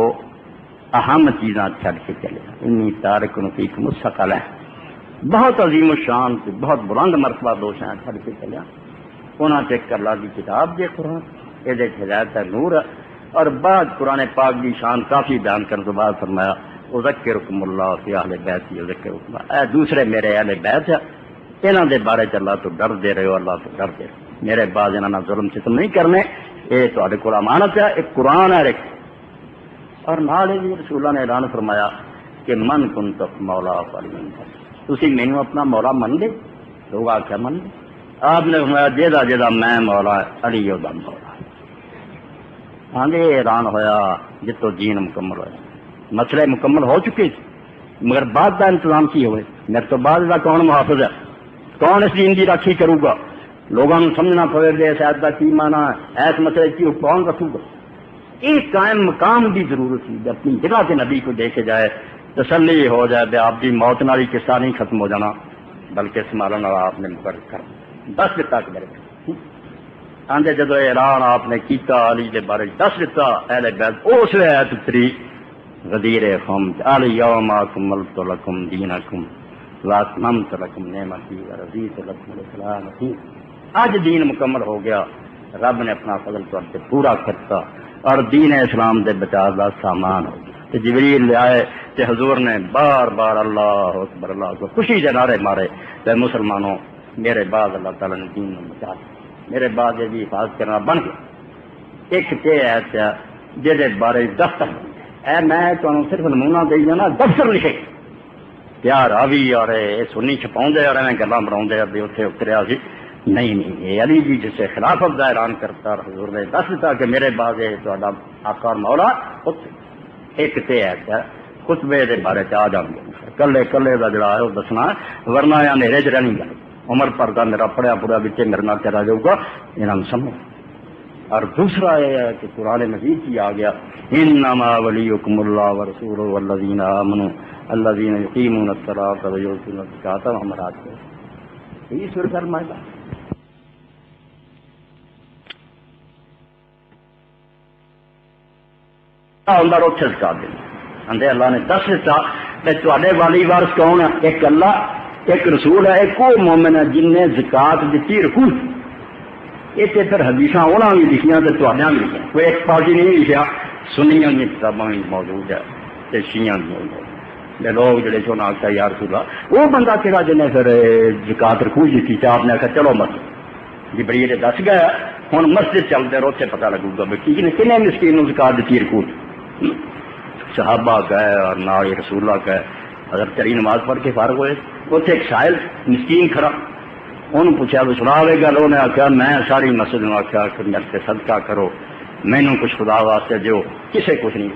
اہم چیزاں چھڑ کے چلے انی تارکن فیکم الثقلین ہے بہت عظیم الشان سے بہت بلند مرتبہ دو شاں چھڑ کے چلیا. انہاں تے اللہ کی کتاب دے قرآن یہ ہدایت نور ہے. اور بعد قرآن پاک کی شان کافی بیان کرنے کے بعد فرمایا اذکرکم اللہ فی اہل بیت اذکرکم اے دوسرے میرے اہل بیت ہے انہاں دے بارے چ اللہ تو ڈر دے رہے ہو. اللہ تو ڈر دے میرے بعد انہاں نال ظلم ستم نہیں کرنے. یہ تہاڈے کول امانت ہے ایک قرآن ہے ایک. اور نال ہی رسول اللہ نے اعلان فرمایا کہ من کنت مولا فلین تسی مینوں اپنا مولا من لے. لوگ آخیا من لے. آپ نے فرمایا جیدا جیدا میں مولا علی دا مولا. آگے اعلان ہویا جتوں دین مکمل ہوا مسئلے مکمل ہو چکے مگر بعد کا انتظام کی ہوئے. میرے تو بعد کا کون محافظ ہے کون اس دین کی راکھی کروں گا. لوگوں کو سمجھنا پڑے گا اس آیت کا کی مانا ایس مسئلے کی کون رکھوں گا. ایک قائم مقام کی ضرورت ہے اپنی جگہ کے نبی کو دیکھے جائے تسلی ہو جائے بے آپ کی موت نالی قصہ نہیں ختم ہو جانا بلکہ سنبھالنے والا آپ نے مقرر کر 10 دتا کے بارے آندے جدو اعلان آپ نے کیتا علی کے بارے 10 دتا اہل بیت اس آیت اتری غدیر خم الیوم اکملت لکم دینکم واتممت لکم نعمتی ورضیت لکم الاسلام دینا. اج دین مکمل ہو گیا. رب نے اپنا فضل طور سے پورا کرتا اور دین اسلام دے بچاؤ کا سامان ہو گیا. جبریل لے آئے کہ حضور نے بار بار اللہ اکبر اللہ کو خوشی کے نعرے مارے کہ مسلمانوں میرے بعد اللہ تعالیٰ نے دین میں بچا میرے بعد یہ بھی حفاظت کرنا بن گیا. ایک کہ ایسا جہے بارے دفتر اے میں تمہیں صرف نمونہ دے جانا دفتر لکھے کیا راوی اور سنی چھپاؤں اور ایویں گلاں بنا اتنے اتریا سی. نہیں یہ علی جی جسے خلافت کا اعلان کرتا حضور نے 10 دتا کہ میرے بعد یہ آقا اور مولا ایک تے ہے کیا خطبے دے بارے آ جان گے کلے کلے کا جڑا ہے وہ دسنا ورنہ یا نیرے چ رہنی گل عمر پر کا میرا پڑھیا پورا بچے میرے نال چلا جاؤ گا انہوں سمجھو. اور دوسرا یہ ہے کہ قرآن مجید کی آ گیا انما ولیکم اللہ ورسولہ والذین آمنوا الذین یقیمون الصلاۃ ویؤتون الزکاۃ وہمرات کو یہ سر فرمائے گا. اندر اتنے زکات دیں اندر اللہ نے دس دیتا تے والی وارث کون ہے؟ ایک اللہ ایک رسول ہے ایک وہ مومن ہے جن نے زکات دیتی رکوع. یہ پھر حدیثاں انہوں نے لکھیاں تو بھی لکھا کوئی ایک پارٹی نہیں لکھا سنیاں کی کتاباں بھی موجود ہے شیعہ بھی موجود ہے لوگ جڑے چون آخر یا رسول اللہ وہ بندہ کہڑا جن نے پھر زکات رکوع دیتی تو آپ نے آخر چلو مسجد جبریل دس گیا ہوں مسجد چلتے رہو اتنے پتا لگے گا بھائی کن مسکین زکات دیتی رکوع. صحابہ گئے اور نال رسول اللہ گئے حضرت چلی نماز پڑھ کے فارغ ہوئے اتنے ایک سائل مسکین کھڑا انہوں پوچھا تو سنا ہوئے گا انہوں نے آخیا میں ساری مسجد میں آخیا کہ میرے سے صدقہ کرو مینوں کچھ خدا واسطے جو کسے کچھ نہیں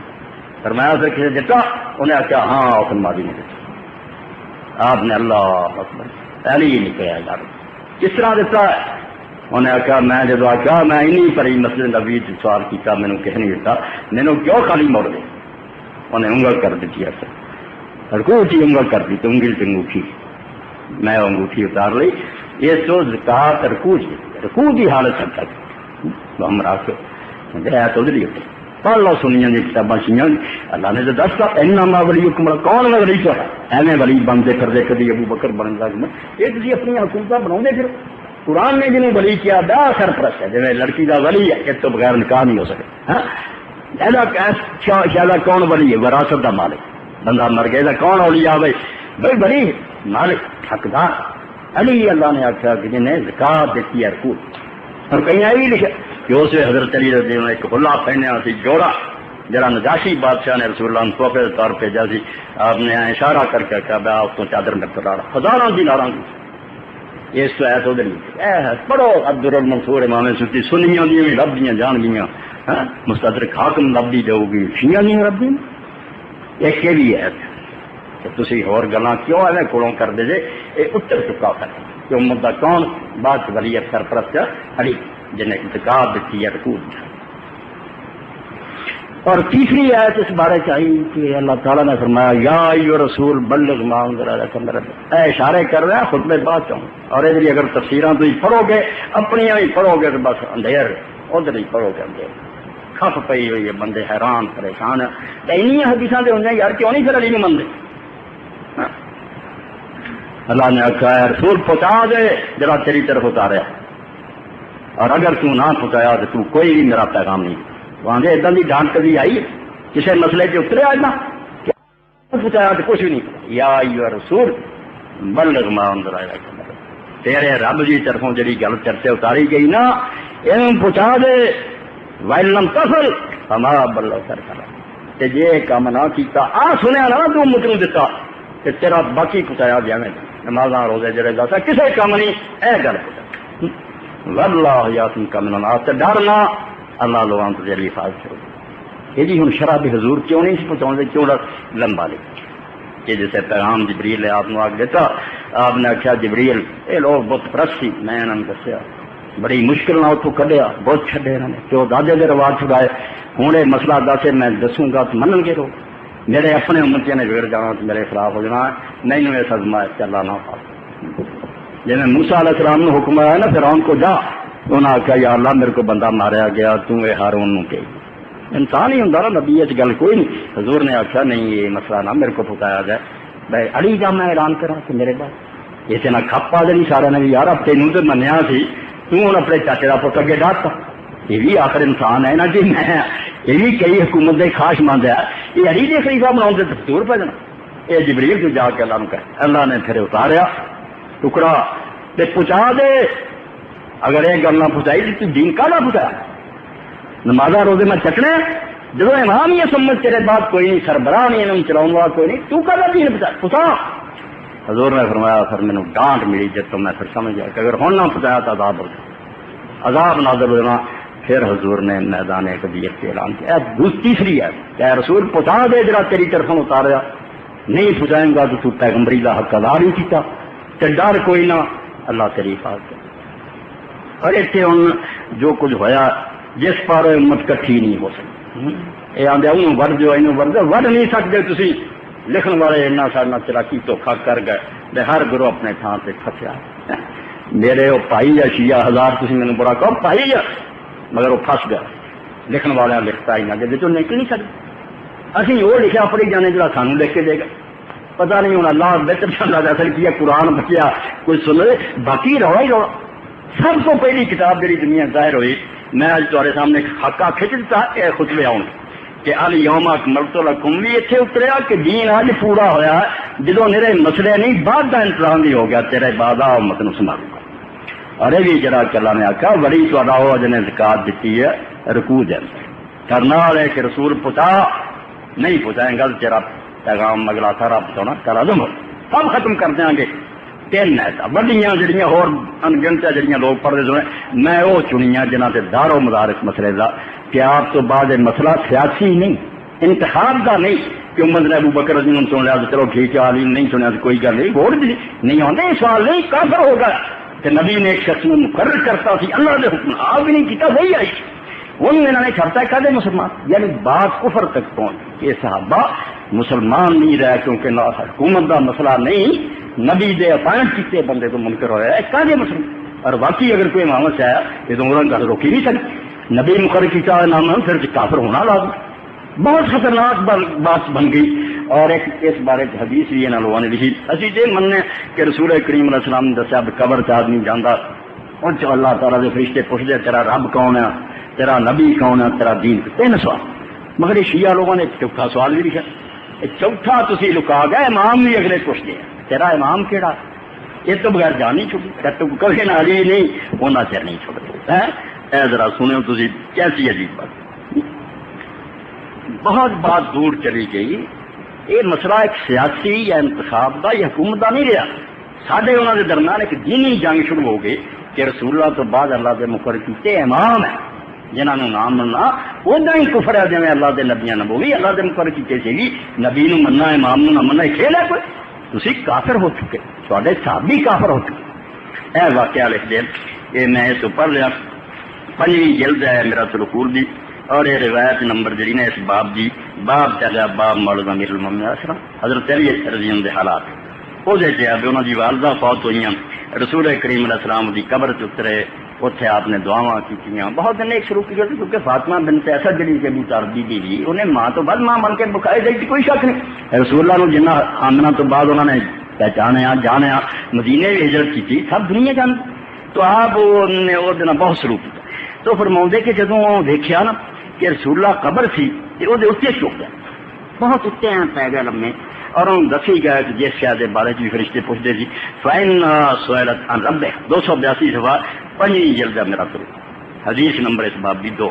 فرمایا پھر کسی دیتا انہیں آخیا ہاں اوکن مادی نے دیتا آپ نے اللہ اکبر پہلے ہی نہیں کہا یار کس طرح دیتا ہے انہیں آخیا میں جب آخیا میں انہیں پر مسجد نبی سوال کیا مینوں کسی نہیں دیتا مینوں کیوں خالی موڑ دے انہیں انگل کر دیتی ایسا رکوع کی انگل کر دی تو انگل کی انگوٹھی میں انگوٹھی اتار لی یہ تو زکات رکوع کی حالت تک ہم رکھ تو ادھر ہی ہوتے پڑھ لو سنیا جی کتاباں سیاں اللہ نے تو دستا انما ولیکم اللہ کون ولی تو ایویں ولی بنتے پھرتے کدی ابو بکر بن لگنا یہ تھی اپنی حکومت بنا پھر قرآن نے جنہیں ولی کیا دا سرپرست ہے جی لڑکی کا ولی ہے اس تو بغیر نکاح نہیں ہو سکے. شاید کون ولی ہے وراثت کا مالک بندہ مر گیا کون اولیاء بھائی بھائی ولی مالک حقدار علی اللہ نے آخیا کہ جنہیں زکات دیتی ہے رکوع اور کہیں آئی لکھا کہ اسے حضرت علی رضی اللہ ایک کھلا پہنیا سی جوڑا جرا نجاشی بادشاہ نے رسول اللہ تحفے کے طور پہ جیسی آپ نے اشارہ کر کے کہا میں اس کو چادر میں کر رہا ہزاروں دیناراں کی اس تو ایسا ادھر پڑھو عبد المنصور امام سوتی سنیاں دی بھی لب دیاں جان گیاں مستدرک حاکم لبی جاؤ گی شیعہ نہیں لبی ایک یہ بھی ہے تھی اور گلاں کیوں ایویں کولوں کر دے جے یہ اتر چکا ہے کہ امت دا کون بعد ولی سرپرست علی جنہیں زکات دیتی ہے رکوع. اور تیسری آیت اس بارے چاہیے کہ اللہ تعالیٰ نے فرمایا یا ایھا رسول بلغ ما انزل الیک من ربک اے اشارے کر رہا ہے خطبے بعد چاہوں اور ادھر اگر تفسیراں تو ہی پڑھو گے اپنی ہی پڑھو گے تو بس اندھیر ادھر ہی پڑھو گے اندھیر کھپ پئی ہوئی ہے بندے حیران پریشان اینیاں حدیثاں دے ہوندے یار کیوں نہیں پھر علی نوں مندے. اللہ نے آخا ہے رسول پہنچا دے جرا تیری طرف اتاریا اور اگر تو نہ پہنچایا تو تو کوئی بھی میرا پیغام نہیں وہاں سے ادھر کی ڈانٹ کبھی آئی کسی مسئلے سے اترے آج نہ پہنچایا تو کچھ بھی نہیں یا ایھا رسول بلغ ما انزل الیک تیرے رب کی طرفوں جی گل چرچے اتاری گئی نا یہ پہنچا دے وَإِن تَفْعَلْ فَمَا بَلَّغْتَ رِسَالَتَهُ جی کام نہ کیتا آ سنیا نا تو امت نوں دتا کہ تیرا باقی پہنچایا گیا میں نمازاں روزے جڑے دسا کسے کام نہیں اے گل واللہ یعصمک من الناس ڈرنا اللہ لوگوں تو جی حفاظت کرو. یہ جی ہوں شرح حضور کیوں نہیں پہنچاؤں کیوں لمبا لے کہ جیسے پیغام جبریل نے آپ آگ دیتا آپ نے آخیا جبریل یہ لوگ بت پرست سی میں انہوں نے دسیا بڑی مشکل نہ اتوں کڈیا بہت چھڈے انہوں نے جو دادے کے رواج چھڑائے ہوں یہ مسئلہ دسے میں دسوں گا تو منن گے لوگ میرے اپنے امتیاں نے بگڑ جانا تو میرے خلاف ہو جانا نہیں یہ سزمائے چلا نہ پا جی میں موسیٰ علیہ السلام نے حکم آیا نا فرعون کو جا انہوں نے آخیا یا اللہ میرے کو بندہ ماریا گیا تو یہ ہارون نو کہ انسان ہی ہوں نا نبی یہ گل کوئی نہیں حضور نے آخیا نہیں یہ مسئلہ نہ میرے کو پکایا جائے بھائی علی جا میں اعلان کرا کہ میرے بعد اسے نہ کھپ پا دینی سارے نے یار اب تینوں تو منیا سی توں اپنے چاچے کا پتر اگے ڈالتا یہ بھی آخر انسان ہے نا جی میں یہ بھی کئی حکومت کے خواہش مند ہے یہ علی کے خلیفہ بناؤ تو دستور پہ جانا یہ جبریل تو جا کے اللہ نے کہا اللہ نے پھر اتاریا ٹکڑا تے پہنچا دے اگر یہ گل نہ پہنچائی تو دین کا نہ پہنچایا نمازاں روزے میں چکنے جب امام یہ سمجھ تیرے بعد کوئی نہیں سربراہ نہیں انہوں چلاؤں گا کوئی نہیں تو کا دین پہنچا حضور نے فرمایا پھر مینو ڈانٹ ملی جب تو میں پھر سمجھ گیا کہ اگر ہوں نہ پہنچایا تو عذاب ہو جائے عذاب نازل ہو جانا پھر حضور نے میدان قدیت سے اعلان کیا. تیسری ہے کہ رسول پہنچا دے جڑا تیری طرفوں اتاریا، نہیں پہنچائیں گا تو پیغمبری کا حق ادا نہیں کیتا، تے ڈر کوئی نہ، اللہ تیری حفاظت. اور اتنے ہوں جو کچھ ہویا جس پر امت کٹھی نہیں ہو سکتی. یہ آدھے انہوں وڑ جو وڑ نہیں سکتے تھی. لکھن والے اتنا سارا چلاکی دھوکھا کر گئے، ہر گروہ اپنے تھان سے پھسیا. میرے وہ بھائی ہے شیعہ ہزار، تھی مجھے برا کہو بھائی ہے، مگر وہ پھس گیا. لکھن والے لکھتا ہی نہ جی تو نکل نہیں سکتے. اسی وہ لکھا پڑھی جانے جڑا سانو لکھ کے دے گا. پتہ نہیں ہوں اللہ بہتر شاندار اصل کیا قرآن بچیا کوئی سن لے، باقی رولا ہی رولا. سب کو پہلی کتاب جی دنیا ظاہر ہوئی، میں اج تمہارے سامنے خاکہ کھچ دیتا یہ خطبے آؤ کہ الیوم اکملت لکم بھی اتنے اتریا کہ دین اج پورا ہویا جدو میرے مسئلے نہیں بعد کا انتظام بھی ہو گیا تیرے بعد امت نو سنبھالوں گا. اور یہ بھی جڑا اللہ نے آخیا بڑی تا وہ جن زکات دیتی ہے رکوع دے کرنا والے کہ رسول پہنچا نہیں پہنچائیں گا تیرا پیغام اگلا سارا پہنچانا کرا دوں سب ختم کر دیں گے. تین ایسا وڈیاں جڑیاں ہور انگنت جڑیاں لوگ پڑھتے سنے میں وہ چنیاں جنہ سے دار و مدار اس مسئلے کا کہ آپ تو بعد مسئلہ سیاسی نہیں انتخاب کا نہیں کہ امت نے ابو بکر رضی اللہ سن لیا تو چلو ٹھیک ہے علی نہیں سنیا تو کوئی گل نہیں ووٹ بھی نہیں آتے سوال نہیں کافر ہوگا کہ نبی نے ایک شخص میں مقرر کرتا سی اللہ کے حکم آپ بھی نہیں کیتا وہی آئی انہوں نے چھڑتا ہے کدے مسلمان یعنی بات کفر تک پہنچ کہ صحابہ مسلمان نہیں رہے کیونکہ حکومت کا مسئلہ نہیں نبی دے اپائنٹ کیتے بندے تو منکر ہوا ہے کدے مسلمان. اور باقی اگر کوئی امامت آیا یہ تو انہوں نے گل روکی نہیں سکتی. نبی مقرر کیا نام پھر کافر ہونا لازم. بہت خطرناک بات بن گئی. اور ایک اس بارے حدیث بھی یہاں لوگوں نے لکھی اسی یہ مننے کہ رسول کریم علیہ السلام نے دسیا قبر سے آدمی جانا اور اللہ تعالیٰ کے فرشتے پوچھتے تیرا رب کون ہے تیرا نبی کون ہے تیرا دین. 3 سوال. مگر یہ شیعہ لوگوں نے چوتھا سوال بھی لکھا. چوتھا تھی لکا گیا امام بھی اگلے پوچھتے ہیں تیرا امام کیڑا یہ تو بغیر جان نہیں چھوٹی تو کبھی نہ علی نہیں ہونا چاہیے نہیں چھوڑتے. اے ذرا سنو تھی کیسی عجیب بات. بہت بات دور چلی گئی. یہ مسئلہ ایک سیاسی یا انتخاب کا یا حکومت کا نہیں رہا. سارے انہوں کے درمیان ایک دینی جنگ شروع ہو گئی کہ رسول اللہ تو بعد اللہ کے مقرر کیتے امام ہے جنہوں نے نام مننا ادا ہی کفر ہے جی اللہ کے نبیاں نبوی اللہ کے مقرر کیتے سی نبی نو مننا امام نو نہ مننا کھیل ہے کوئی تھی کافر ہو چکے تے صحابی کافر ہو چکے. اے واقعہ لکھ دیں یہ میں اس پڑھ لیا 5ویں جلد ہے میرا تلقول دی اور یہ روایت نمبر جی نے اس باب دی باب چلیا باب مولانا امیر المومنین حضرت علی رضی اللہ عنہ حالات وہ انہوں کی والدہ فوت ہوئی رسول کریم علیہ السلام کی قبر سے اترے اتنے آپ نے دعاواں کی بہت نیک شروع کی گئی کیونکہ فاطمہ بنت اسد جڑی کہ ابو طالب دی بیوی انہیں ماں تو بعد ماں بن کے بکھائی گئی تھی کوئی شک نہیں. رسول اللہ جنہ آمنہ تو بعد انہوں نے پہچانیا جانیا مدینے بھی ہجرت کی تھی سب دنیا جانتی تو آپ نے وہ دن بہت شروع کیا. تو فرماؤں کہ جدوں دیکھا نا کہ رسول اللہ قبر سی وہ اتنے چک گئے بہت اتنے پی گئے لمے اور انہوں دسی گئے کہ جس شاید بارے بھی فرشتے پوچھتے سی فائن سویلت ان رب 282 صفحہ 5ویں جلد میرا کرو حدیث نمبر اس باب بھی 2.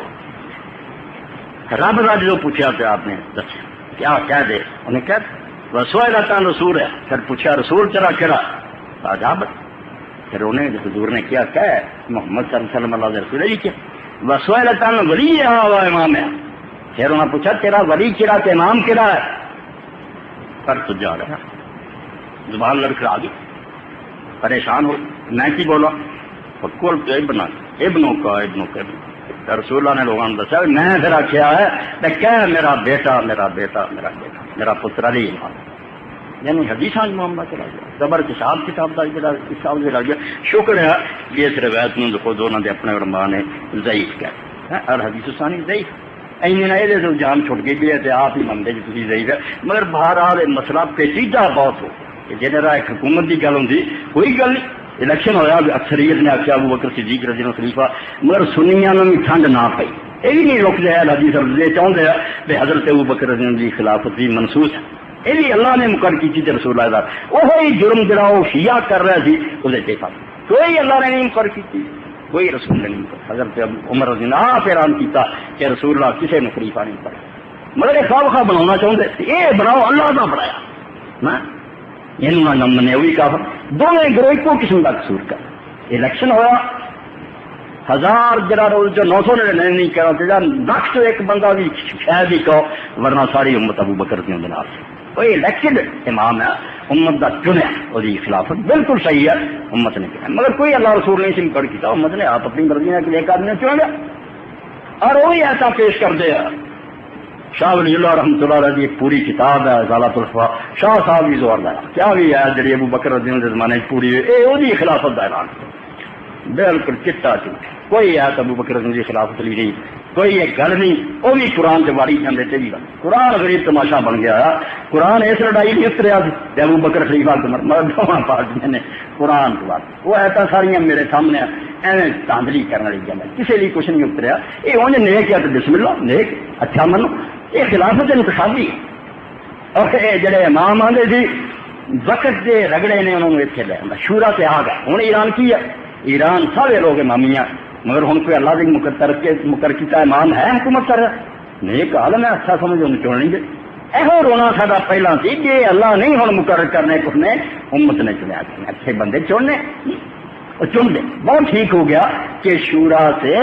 رب کا جو پوچھا تو آپ نے دسیا کیا کہہ دے انہیں کہہ سویلت ان رسول ہے پھر پوچھا رسول تیرا کہڑا عجاب. پھر انہیں حضور نے کیا کہ محمد صلی اللہ علیہ وسلم اللہ رسول ہے کیا وسویلت ان ولی ہے امام ہے. پھر انہوں نے پوچھا تیرا ولی کہڑا کہ امام کہڑا ہے. پر تو جا رہا زبان لڑکھڑا گئی پریشان ہو میں کی بولا کول بنا ابنوں کا رسول اللہ نے لوگوں نے دسا میں پھر آخیا ہے کہ میرا بیٹا میرا بیٹا میرا بیٹا میرا پتر علی یعنی حدیثاں معاملہ چلا گیا قبر کتاب کا کتاب چلا گیا. شکر ہے کہ اس روایت میں خود انہوں نے اپنے علماء نے ضعیف کیا اور حدیث ثانی ضعیف یہ جان چھٹ گئی بھی ہے آپ ہی منگے جی تھی ضعیف ہے. مگر بہرحال مسئلہ پیچیدہ بہت ہو کہ جن ایک حکومت کی گل ہوں کوئی گل نہیں. الیکشن ہوا اکثریت نے آخیا ابو بکر صدیق رضی اللہ خلیفہ مگر سنیاں بھی ٹھنڈ نہ پئی یہ بھی نہیں رک جائے حدیث یہ چاہتے ہیں کہ حضرت ابو بکر رضی اللہ کی خلافت بھی منسوخ ہے یہ بھی اللہ نے مقرر کی تھی رسول اللہ وہی جرم جڑا وہ شیعہ کر رہا سی وہ کوئی اللہ نے نہیں مقرر کی کوئی رسول نے نہیں کر. حضرت عمر رضی اللہ پھر اعلان کیا کہ رسول اللہ کسی نے خلیفہ نہیں پڑھا مگر یہ خواہ خواہ بنا چاہتے یہ بناؤ اللہ کا بنایا نا یہ نہ منے وہی کافر دونوں گروہ ایک قسم کا قصور کر. الیکشن ہوا 1000 جڑا روز جو 999 نہیں کرا لکھ تو ایک بندہ بھی شاید ہی کہو، ورنہ ساری امت ابو بکر کے نال کوئی الیکٹڈ امام ہے، امت کا چنیا، وہی خلافت بالکل صحیح ہے، امت نے کیا، مگر کوئی اللہ رسول نہیں سی کر کیا، امت نے آپ اپنی مرضی ہے کہ ایک آدمی چن لیا اور وہی ایسا پیش کر دے۔ شاہ ولی اللہ رحمۃ اللہ علیہ کی ایک پوری کتاب ہے ازالۃ الفوا، شاہ صاحب بھی زور دیا کیا بھی ہے جی ابو بکر رضی اللہ عنہ زمانے پوری وہی خلافت کا اعلان بالکل چٹا چٹ، کوئی ہے ابو بکر رضی اللہ عنہ خلافت لی نہیں، کوئی ایک گل نہیں، وہ بھی قرآن سے واری جانے تے بھی گل، قرآن غریب تماشا بن گیا، قرآن اس لڑائی نہیں اتریا سی ابو بکر خلیفہ دونوں پارٹیاں نے قرآن کے بعد وہ ایسا ساریا میرے سامنے ایویں تاندلی کرنے والی گل ہے، کسی لیے کچھ نہیں اتریا، یہ انج نیک ہے تو بسم اللہ نیک اچھا منو، یہ خلافت انتخابی اور یہ جڑے امام آتے سی وقت کے رگڑے نے انہوں نے اتنے لے آنا شورا سے آ گیا، ہوں ایران کی ہے، ایران سارے لوگ امامیاں، مگر ہوں کوئی اللہ کے مقرر کیا امام ہے حکومت کر رہا نیک عالم ہے اچھا سمجھ انہیں چن گے، یہ رونا سا پہلا سی جی اللہ نہیں ہوں مقرر کرنے کچھ نے امت نے چنیا کرنے اچھے بندے چننے چن دے، بہت ٹھیک ہو گیا کہ شورا سے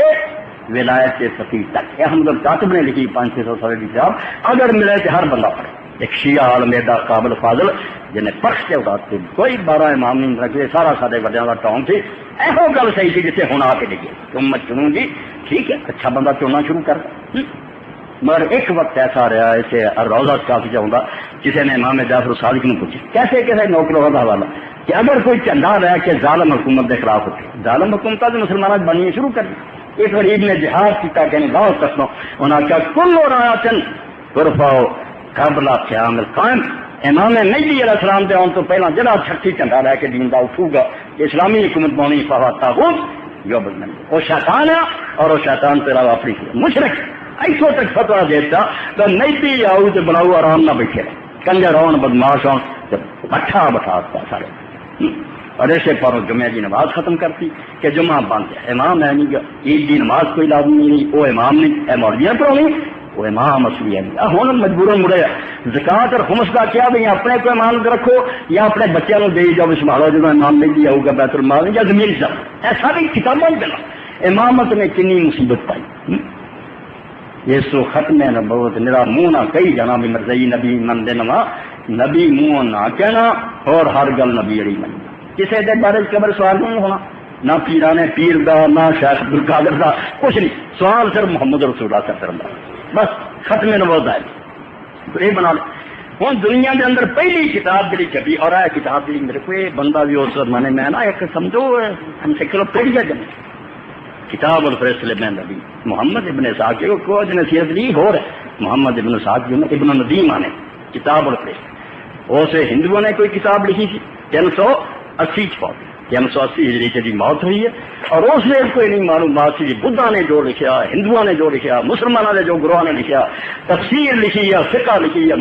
ولایت فقیہ تک احمد الکاتب نے لکھی 500 سال کی کتاب، اگر ملے تو ہر بندہ پڑھے، ایک شیعہ عالم دا قابل فاضل جنہیں پخش کے اڑاتے کوئی 12 امام نہیں رکھے، سارا سارے وڈیاں کا ٹاؤن تھی، ایسو گل صحیح تھی جسے ہوں آ کے لگے امت چنوں گی ٹھیک ہے اچھا بندہ چننا شروع کر، مگر ایک وقت ایسا رہا اسے روزہ کافی چاہوں کسی نے امام جعفر صادق نے پوچھا کیسے کیسے نوکروں کا حوالہ کہ اگر کوئی چندا رہا کہ ظالم حکومت کے خلاف ہوتی، ظالم حکومت تو مسلمان بننی شروع کر دی، ایک غریب نے جہاد کیا کہ بہت قسم انہوں نے کہا کل راچن ترفاؤ قبل قیام القائم، امام مہدی علیہ السلام دے آن تو پہلا جڑا چھٹی چنڈا لے کے دین دا اٹھو گا اسلامی حکومت بنی فہو طاغوت جو بدن وہ شیطان ہے اور وہ شیطان تیرا اپنی مشرک ایسو تک فتوا دیتا تو مہدی آؤ تو بناؤ آرام نہ بیٹھے کنجر آن بدماش آن بٹھا بٹھا سارے اور ایسے پر جمعہ کی نماز ختم کرتی کہ جمعہ بند ہے، امام ہے نہیں، عید کی نماز کوئی لازمی نہیں، وہ امام نہیں، اے مولویاں تو نہیں، وہ امام اصلی ہے نہیں، ہوں مجبور مڑے زکات اور خمس کا کیا بھائی اپنے کو امانت رکھو یا اپنے بچوں کو دے جاؤ سنبھالو جب امام نہیں دیا ہوگا بیت المال یا زمین سب ایسا بھی کتابوں میں امامت نے کنی مصیبت پائی، یہ سو ختم نبوت میرا منہ نہ کئی جانا بھی مرضی نبی من دے نوا نبی منہ نہ کہنا اور ہر گل نبی اڑی من کسی کے بارے قبر سوال نہیں ہونا، نہ پیرانے پیر دا نہ شیخ عبد القادر دا کچھ نہیں، سوال صرف محمد رسول اللہ صلی اللہ علیہ وسلم بس ختم نبوت ہے یہ بنا لو۔ ہوں دنیا کے اندر پہلی کتاب جی چھپی اور یہ کتاب جی میرے کو بندہ بھی اس زمانے میں نا ایک سمجھو ہم سے کلو پڑھ گیا جن کتاب الفیصلے میں نبی محمد ابن اسحاق کو نصیحت لی ہو رہے محمد ابن اسحاق ابن ندیم آنے کتاب الفیصلے اسے ہندوؤں نے کوئی کتاب لکھی تھی 380 چھپا 380 ہجری سے بھی موت ہوئی ہے اور اس نے کوئی نہیں معلومات سی بدھا نے جو لکھا ہندوؤں نے جو لکھا مسلمانوں نے جو گروہ نے لکھا تفسیر لکھی یا فقہ لکھی یا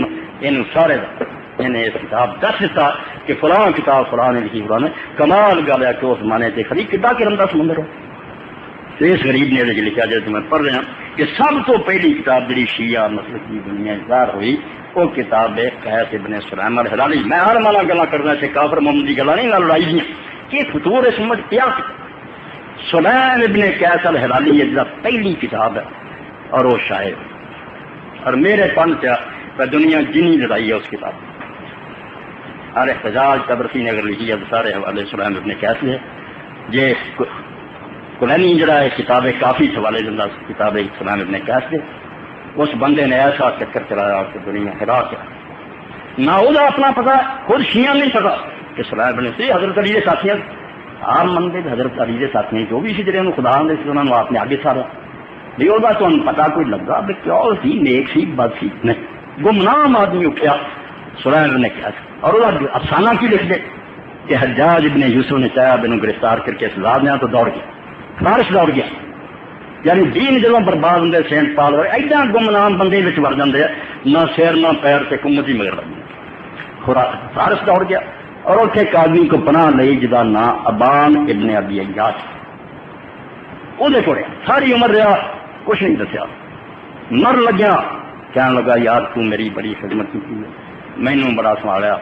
ان سارے انہیں اس کتاب دس دیتا کہ فلاں کتاب فلاں نے لکھی فلاں نے کمال گل ہے کہ اس مانے سے خرید کتا کہ رمدہ سمندر ہو تو اس غریب نے لکھا جائے تو میں پڑھ رہا ہوں کہ سب تو پہلی کتاب جی شیعہ مسلک کی دنیا ظاہر ہوئی وہ کتاب ہے قیس ابن سلیم الہلالی میں ہر مانا گلا کرنا سے کافر محمد کی گلا نہیں نہ لڑائی دیا کہ فطور سمجھ کیا سلیم ابن قیس الہلالی یہ پہلی کتاب ہے اور وہ شاعر اور میرے پن چ دنیا جنی لڑائی ہے اس کتاب ہر احتجاج تبرسی نے اگر لکھی ہے تو سارے حوالے سلیم ابن قیس ہے یہ کلینی جڑا ہے کتاب کافی حوالے جنہ کتاب سلیم ابن قیس ہے اس بندے نے ایسا چکر چلایا کہ دنیا ہرا کیا نہ وہ اپنا پتا خود شیعہ نہیں پتا کہ سلیم ابن سی حضرت علی کے ساتھی عام مندے حضرت علی کے ساتھی جو بھی سی جڑے خدا نے انہوں نے آپ نے آگے سارا نہیں ہوگا تو پتا کوئی لگا بھی کیا سی نیک سی بد سی نہیں گمنام آدمی اٹھیا سلیم ابن قیس اور وہ افسانہ کی لکھ دے کہ حجاج ابن یوسف نے چاہا بینو گرفتار کر کے سزا دیا تو دوڑ گیا فارش دوڑ گیا یعنی دین جدوں برباد ہوں سینٹ پال ہوئے ایڈا گمنام بندے وڑ جاتے نہ سیر نہ پیر سے کمت ہی مگر لگی فارس دوڑ گیا اور اتنے ایک آدمی کو پناہ لئی جدا نام ابان ابن ابی ایاس وہ کوڑے ساری عمر رہا کچھ نہیں دسیا مر لگیا کہنے لگا یار تو میری بڑی خدمت کی مینوں بڑا سنبھالیا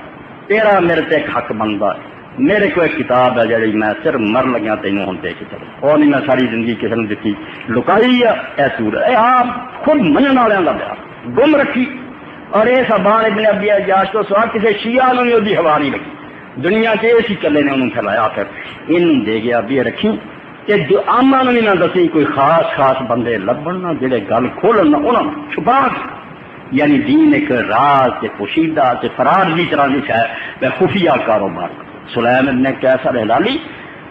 تیرا میرے تے ایک حق بنتا میرے کو ایک کتاب ہے جی میں صرف مر لگیا تینوں ہوں دے کے چلو، اور نہیں میں ساری زندگی کسی نے دیتی لکائی ہے سورت آپ خود منن والوں کا بیان گم رکھی، اور یہ سبان ابن ابی اجاش تو سوا کسی شیعہ نے بھی ہوا نہیں لگی، دنیا کے اسی چلے نے انہوں پھیلایا، پھر ان دے گیا بھی رکھی کہ جو آما نے نہ دسی کوئی خاص بندے لبن نہ جڑے گل کھولن نہ انہوں چھپا، یعنی دین ایک راز سے پوشیدہ سے فرار کی طرح کی ہے خفیہ کاروبار۔ سلیم ابن کیسر ہلالی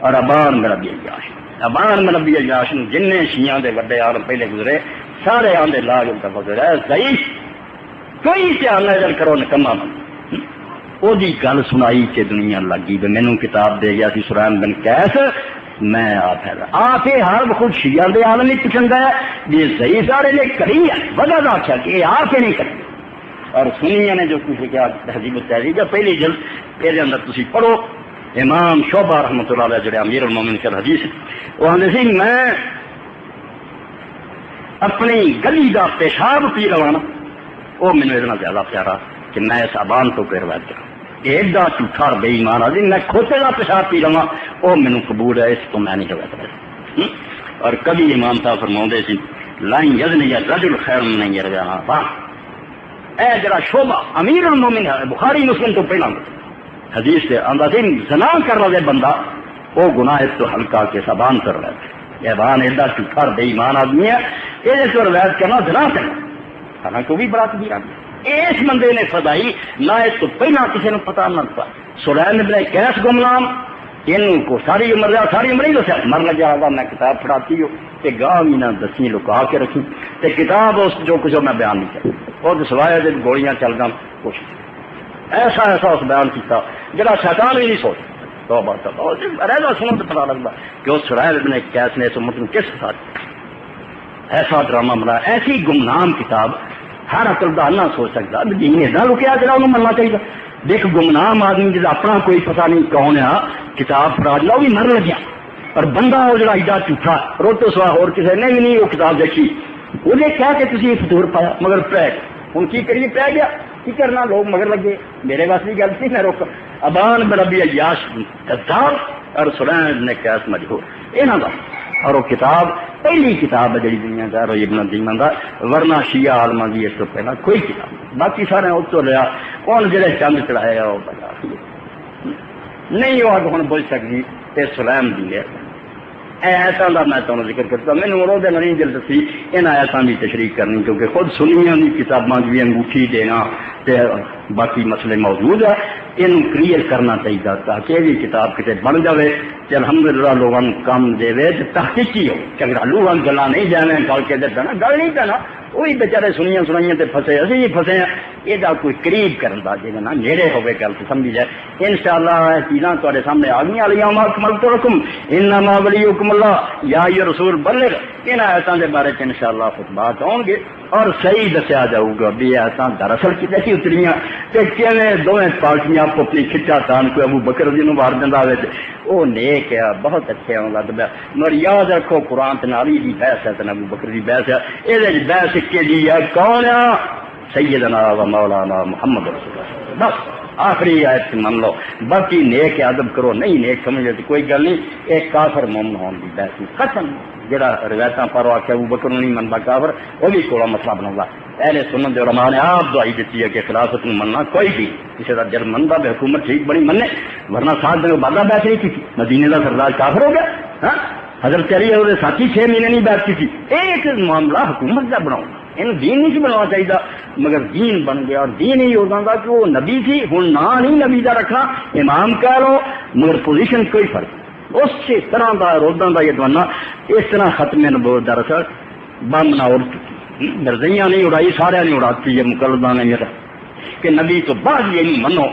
اور ابان بن ابی اجاش، ابان بن ابی اجاش جن شیعہ دے وڈے عالم پہلے گزرے سارے آندے لاج ان کا گزرا ضعیف کوئی دھیان نظر کرو نکما بن وہ گل سنائی کہ دنیا لگی تو مینوں کتاب دے گیا سی سلیم بن کیس، میں آپ یہ ہر خود شیعہ دے عالم ہی پسند ہے یہ صحیح سارے نے کری ہے وجہ کا آخیا کہ یہ آپ ہی نہیں کری، اور سنیا نے جو کچھ کیا تہذیب التہذیب پہلی جلد یہ اندر تسی پڑھو امام شعبہ رحمۃ اللہ علیہ جڑے امیر المومنین کے حدیث وہ آدھے سی میں اپنی گلی کا پیشاب پی رہا نا وہ مینوں اتنا زیادہ پیارا کہ میں اس ابان تو پہ روایت کروں، ایڈا جھوٹا بے ایمان آدمی میں کھوتے کا پیشاب پی رہا وہ مینوں قبول ہے، اس تو میں نہیں روایت کرتا۔ اور کبھی امام صاحب فرماؤندے سی لائن یزنی یا رجل خیر نہیں یرجا، اے جڑا شعبہ امیر المومنین ہے بخاری مسلم تو پہلا حدیث سے آندا سی زنا کر رہا بندہ وہ گناہ تو ہلکا کے سبان کر رہا ہے، یہ بان ایڈا جھوٹا بے ایمان آدمی ہے یہ اس کو روایت کرنا زنا کرنا، حالانکہ وہ بھی بڑا کبھی اس بندے نے فضائی نہ اس تو پہلا کسی نے پتا نہ تھا۔ سلیم ابن کیس گمنام ان کو ساری عمر ہی دسیا مر لگا ہوگا میں کتاب پڑھاتی ہوں کہ گاہ بھی نہ دسی لکا کے رکھی تے کتاب اس جو کچھ میں بیان نہیں کیا اور سوائے جب گولیاں چل گا کچھ ایسا اس بیان کیا جڑا شیطان بھی نہیں سوچ تو رہا سنو تو پتا لگتا کہ اس سلیم ابن کیس نے اس امت میں کس ساتھ ایسا ڈرامہ بنا، ایسی گمنام کتاب ہر عقل دار نہ سوچ سکتا دین ایسا رکیا جا انہوں مننا چاہیے۔ دیکھ گمنام آدمی جب اپنا کوئی پتہ نہیں کون ہے کتاب فراج لا بھی مر لگیا، اور بندہ وہ جڑا ایڈا جھوٹا روٹو سوا اور کسی نے بھی نہیں وہ کتاب دیکھی انہیں کیا کہ تھی فطور پایا مگر پہ ہوں کی کریے پہ گیا کی کرنا لوگ مگر لگے میرے واسطے گل تھی میں روک ابان بن ابی عیاش غدار اور سلیم نے کیس مجہور یہاں کا، اور وہ کتاب پہلی کتاب ہے جی دنیا کا ابن دیمان کا، ورنہ شیعہ عالمہ کی اس کو پہلا کوئی کتاب باقی سارے اس تو لیا کون جڑے چند چڑھایا وہ بتا نہیں وہ اگ ہوں بول سکتی تے سلیم دی ایسا کا میں تمہیں ذکر کرتا میں نے وہ نہیں دلچسپی ان آیاتوں کی تشریح کرنی کیونکہ خود سنیاں کی کتاباں بھی انگوٹھی دینا تے باقی مسئلے موجود ہے ان کلیئر کرنا چاہیے تاکہ یہ کتاب کتنے بن جائے کہ الحمدللہ لوگوں کام دے تحقیقی ہو کہ اگر لوگ گلا نہیں جانے گل کے دیتا نا گل نہیں پینا وہی بےچارے سنیاں تے پھسے اسی ہی پھسے ہیں یہ کوئی قریب کرنا جائے نا نیڑے ہوئے گل تو سمجھی جائے انشاءاللہ چیزاں تے سامنے آ گئی علیہم اکملت لکم انما ولیکم اللہ یا رسول بلغ ان آیاتوں کے بارے انشاءاللہ خطبات آؤ گے اور صحیح دسیا جاؤ گا بھی ایسا دراصل کتنے اتریاں دونوں پارٹیاں آپ کو اپنی کھچا تان کوئی ابو بکر جی مار دینا وہ نیک ہے بہت اچھے ہوں گا مگر یاد رکھو قرآن تنالی کی بحث ہے تن ابو بکر کی بحث ہے یہ بحث کے لیے کون ہے سیدنا و مولانا محمد رسول اللہ بس آخری آیت من لو باقی نیک ادب کرو نہیں نیک سمجھے تو کوئی گل نہیں ایک کافر مومن ہونے کی بحث ختم جڑا روایتاں پر آ کے ابو بکر نہیں منتا کافر وہ بھی کوڑا مسئلہ بنا اہل سنت علماء نے آپ دعائی دیتی ہے کہ خلافت میں مننا کوئی بھی کسی کا جب منتا بھی حکومت ٹھیک بڑی منے ورنہ 7 دن بعد بیعت نہیں کی تھی مدینے کا سردار کافر ہو گیا حضرت علی اور ساتھی 6 مہینے نہیں بیعت کی تھی ایک معاملہ حکومت کا بناؤ ان دین نہیں بنانا چاہیے مگر دین بن گیا اور دین ہی ہوتا تھا کہ وہ نبی تھی ہوں نہ نہیں نبی کا رکھنا امام کہہ لو مگر پوزیشن کوئی فرق اس طرح کا روزہ کا یہ بننا اس طرح ختم نبوت دراصل بم نہ اڑ چکی مرضیاں نہیں اڑائی سارے نے اڑاتی ہے مقلدہ نے میرا کہ نبی تو بعد یہ نہیں منو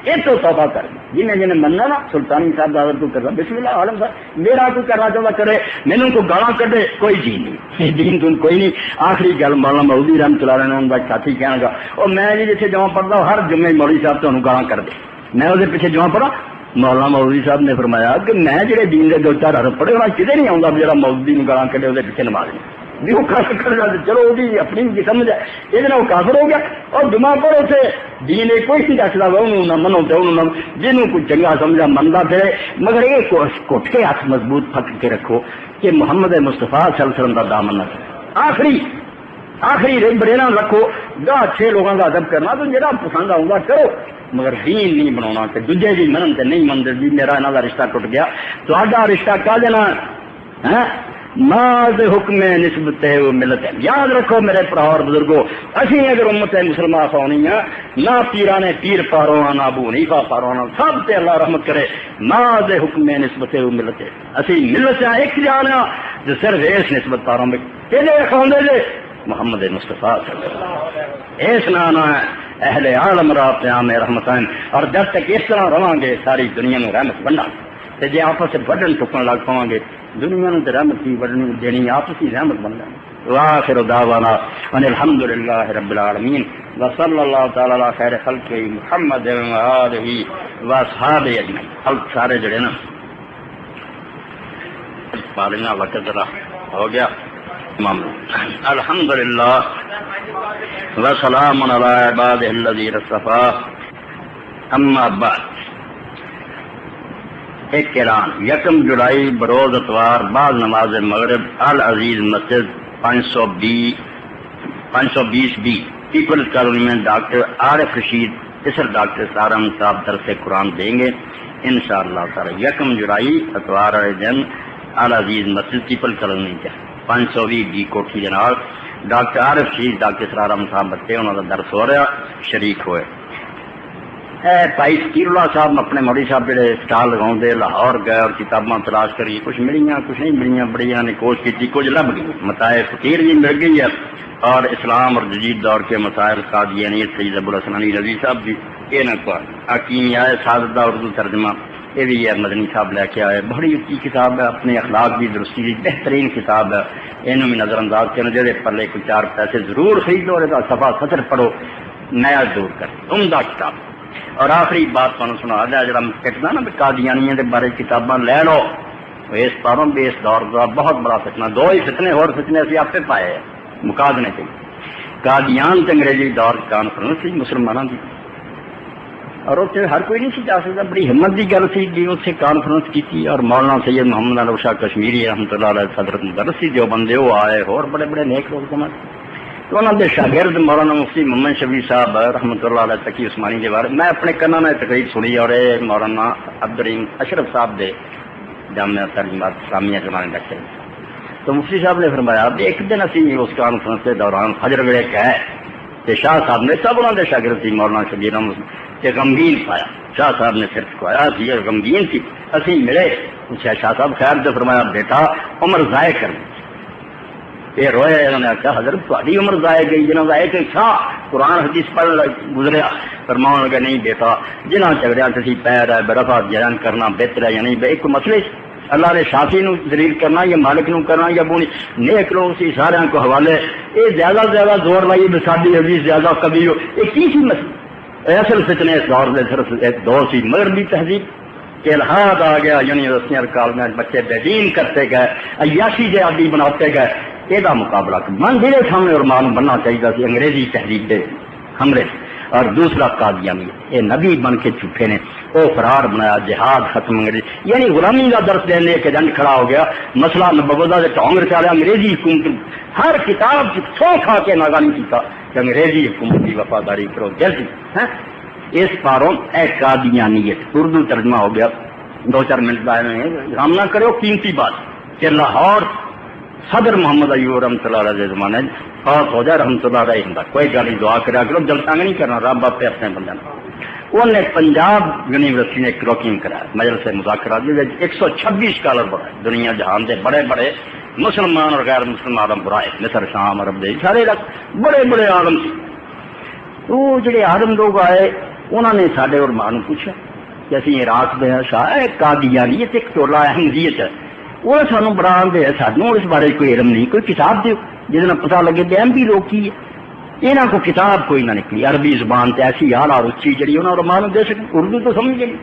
یہ تو توبہ کر جنہیں جنہیں مننا نا سلطانی صاحب دعوت کو کرنا بسم اللہ عالم صاحب میرا کوئی کرنا چاہتا کرے مینوں کو گالاں کڈے کوئی دین نہیں دین تم کوئی نہیں آخری گل مولانا مولوی رحمۃ اللہ علیہ ان کا ساتھی کہنا گا اور میں جی جیسے جمع پڑھتا ہوں ہر جمعے مولوی صاحب تمہیں گالاں کر دے میں وہ پیچھے جمع پڑھا مولانا مولوی صاحب نے فرمایا کہ میں جہے دین کے 2-4 حرف پڑھے ہونا کدے نہیں آؤں گا جا مولوی گالاں کڈے وہ پیچھے نماز نہیں بھی وہ کافر کر جاتے چلو وہی اپنی بھی سمجھ ہے یہ وہ کافر ہو گیا اور جمع پڑھو سے دین کوئی نہیں رکھتا انہوں نہ منو تو انہوں جنہوں کوئی چنگا سمجھا منتا پھرے مگر یہ کٹ کے ہاتھ مضبوط پکڑ کے رکھو کہ محمد مصطفیٰ صلی اللہ علیہ وسلم کا دامن نہ آخری بڑے نہ رکھو گاہ اچھے لوگوں کا ادب کرنا تو جہاں پسند آؤں گا کرو مگر دین نہیں بنا کہ دوجے بھی منن تے نہیں منتے جی میرا یہاں کا رشتہ ٹوٹ گیا تو رشتہ کا دینا ماض حکم نسبت ہے وہ ملت ہے یاد رکھو میرے پرا اور بزرگوں اسی اگر امت مسلمان سونی ہے نہ پیرانے پیر پاروانا نہ ابو حنیفہ پاروانا سب تے اللہ رحمت کرے ماض حکم نسبت ہے وہ ملت ہے اسی ملت سے ایک جانا جو صرف اس نسبت پاروں میں کہنے کھاندے جے محمد مصطفیٰ صلی اللہ علیہ وسلم اس نانا ہے اہل عالم رات عام رحمتان اور جب تک اس طرح رہاں گے ساری دنیا میں رحمت بننا تے جے آپس سے بڑھن ٹکن لگ پاؤں گے دنیا میں رحمت کی بڑھنی دینی آپسی رحمت بن جائے وآخر دعوانا ان الحمدللہ رب العالمین وصلی اللہ تعالی علی خیر خلق محمد وآلہ واصحابہ اجمعین خلق سارے جڑے نا پالنا وقت ذرا ہو گیا امام الحمدللہ وسلام علی عبادہ الذین اصطفیٰ اما بعد ایک اعلان یکم جولائی بروز اتوار بعد نماز مغرب العزیز مسجد 520 بی پیپلز کالونی میں ڈاکٹر عارف رشید اسر ڈاکٹر سارم صاحب درس قرآن دیں گے انشاءاللہ تعالی یکم جولائی اتوار والے دن العزیز مسجد پیپل کالونی کے 520 بی کوٹھی جناب ڈاکٹر عارف رشید ڈاکٹر سارم صاحب بچے انہوں کا درس ہو رہا شریک ہوئے بھائی فقیر اللہ صاحب اپنے مولوی صاحب جڑے اسٹال لگاؤں دے لاہور گئے اور کتاباں تلاش کری کچھ ملیاں کچھ نہیں ملیاں بڑی نے کوشش کی کچھ لب گئی متائے فقیر بھی مل گئی ہے اور اسلام اور جدید دور کے مسائل قادیانیت سید ابوالحسن علی رضوی صاحب بھی یہ نہ کو حکیم آئے سادہ اردو ترجمہ یہ بھی ہے مدنی صاحب لے کے آئے بڑی اچھی کتاب ہے اپنے اخلاق کی درستی کی بہترین کتاب ہے یہ بھی نظر انداز کرنا جہے پلے کوئی 4 پیسے ضرور خرید لو صفحہ سطر پڑھو نیا دور کر عمدہ کتاب اور آخری بات تمہیں سنا دیا جا کہنا نا قادیانیوں کے بارے کتاباں لے لو اس پاروں بھی اس دور کا بہت بڑا فتنہ 2 ہی فتنے اور فتنے اسی آپ پائے ہیں مقابلے کے قادیان انگریزی دور کانفرنس سی مسلمانوں کی اور اسے ہر کوئی نہیں سی جا سکتا بڑی ہمت کی گل سی کہ اسے کانفرنس کی اور مولانا سید محمد علی کشمیری رحمۃ اللہ علیہ صدرت مدرس سی جو بندے وہ آئے اور بڑے بڑے نیک لوگ سمجھ تو انہوں نے شاگرد مولانا مفتی محمد شفیع صاحب رحمۃ اللہ علیہ تقی عثمانی کے بارے میں اپنے کنا میں تقریر سنی اور مولانا عبدالرحیم اشرف صاحب دے جامعہ ترجمات اسلامیہ زمانے بیٹھے تو مفتی صاحب نے فرمایا ایک دن اسی اس کانفرنس کے دوران فجر ویلے کہے کہ شاہ صاحب نے سب انہوں نے شاگرد تھی مولانا شبیر کہ غمگین پایا شاہ صاحب نے صرف کھوایا تھی اور غمگین تھی اسی ملے پوچھا شاہ صاحب خیر سے فرمایا بیٹا عمر ضائع کر یہ روئے انہوں نے کہا حضرت تاری عمر ضائع گئی جنہوں ضائع کہ قرآن حدیث پڑھ گزریا فرماؤں لگا نہیں بیٹا جنہ جھگڑیا تھی پیر ہے برفا جان کرنا بہتر ہے یا نہیں ایک مسئلے اللہ نے شافی نو ذلیل کرنا یا مالک نو کرنا یا بونی نیک لوگ سی سارے کو حوالے یہ زیادہ سے زیادہ زور لائیے بسادی حدیث زیادہ کبھی ہو یہ کی سی مسئلہ اصل فتنے اس دور میں صرف ایک دور سی مغربی تہذیب کہ الحاد آ گیا یونیورسٹیاں اور کالجوں بچے بے دین کرتے گئے عیاشی کے عادی بناتے گئے یہ مقابلہ من دے سامنے اور مان بننا چاہیے سی انگریزی تہذیب دے حملے اور دوسرا قادیانی یہ نبی بن کے چھپے نے وہ فرار بنایا جہاد ختم انگریزی یعنی غلامی کا درس دینے کے جنگ کھڑا ہو گیا مسئلہ نبوت سے ٹونگ رچایا انگریزی حکومت ہر کتاب سو کھا کے ناگانی کیتا کہ انگریزی حکومت کی وفاداری کرو جلدی اس پاروں اے قادیانیت اردو ترجمہ ہو گیا 2-4 منٹ ہم نہ کرو قیمتی بات کہ لاہور صدر محمد ایوب رحمۃ اللہ علیہ زمانے خاص ہو جائے رحمۃ اللہ علیہ ہوں کوئی گل دعا کرا کرو جلسہ نہیں کرنا رب آپ اپنے بندے انہوں نے پنجاب یونیورسٹی نے کروکنگ کرایا مجلس مذاکرات 126 اسکالر بڑھائے دنیا جہان کے بڑے بڑے مسلمان اور غیر مسلمان عالم برائے مصر شام عرب دے سارے بڑے بڑے عالم سی وہ جڑے عالم لوگ آئے انہوں نے سارے علماء نو پوچھا کہ اسی عراق دے شاہ قادیانیت ایک ٹولہ اہمیت ہے وہ سانو بڑا آدھے سانو اس بارے کوئی علم نہیں کوئی کتاب دیو جس پتا لگے دے ایم بھی لوگ کی ہے یہاں کو کتاب کوئی نہ نکلی عربی زبان تے ایسی حال اور اچھی جڑی انہوں نے دے سکے اردو تو سمجھ گئی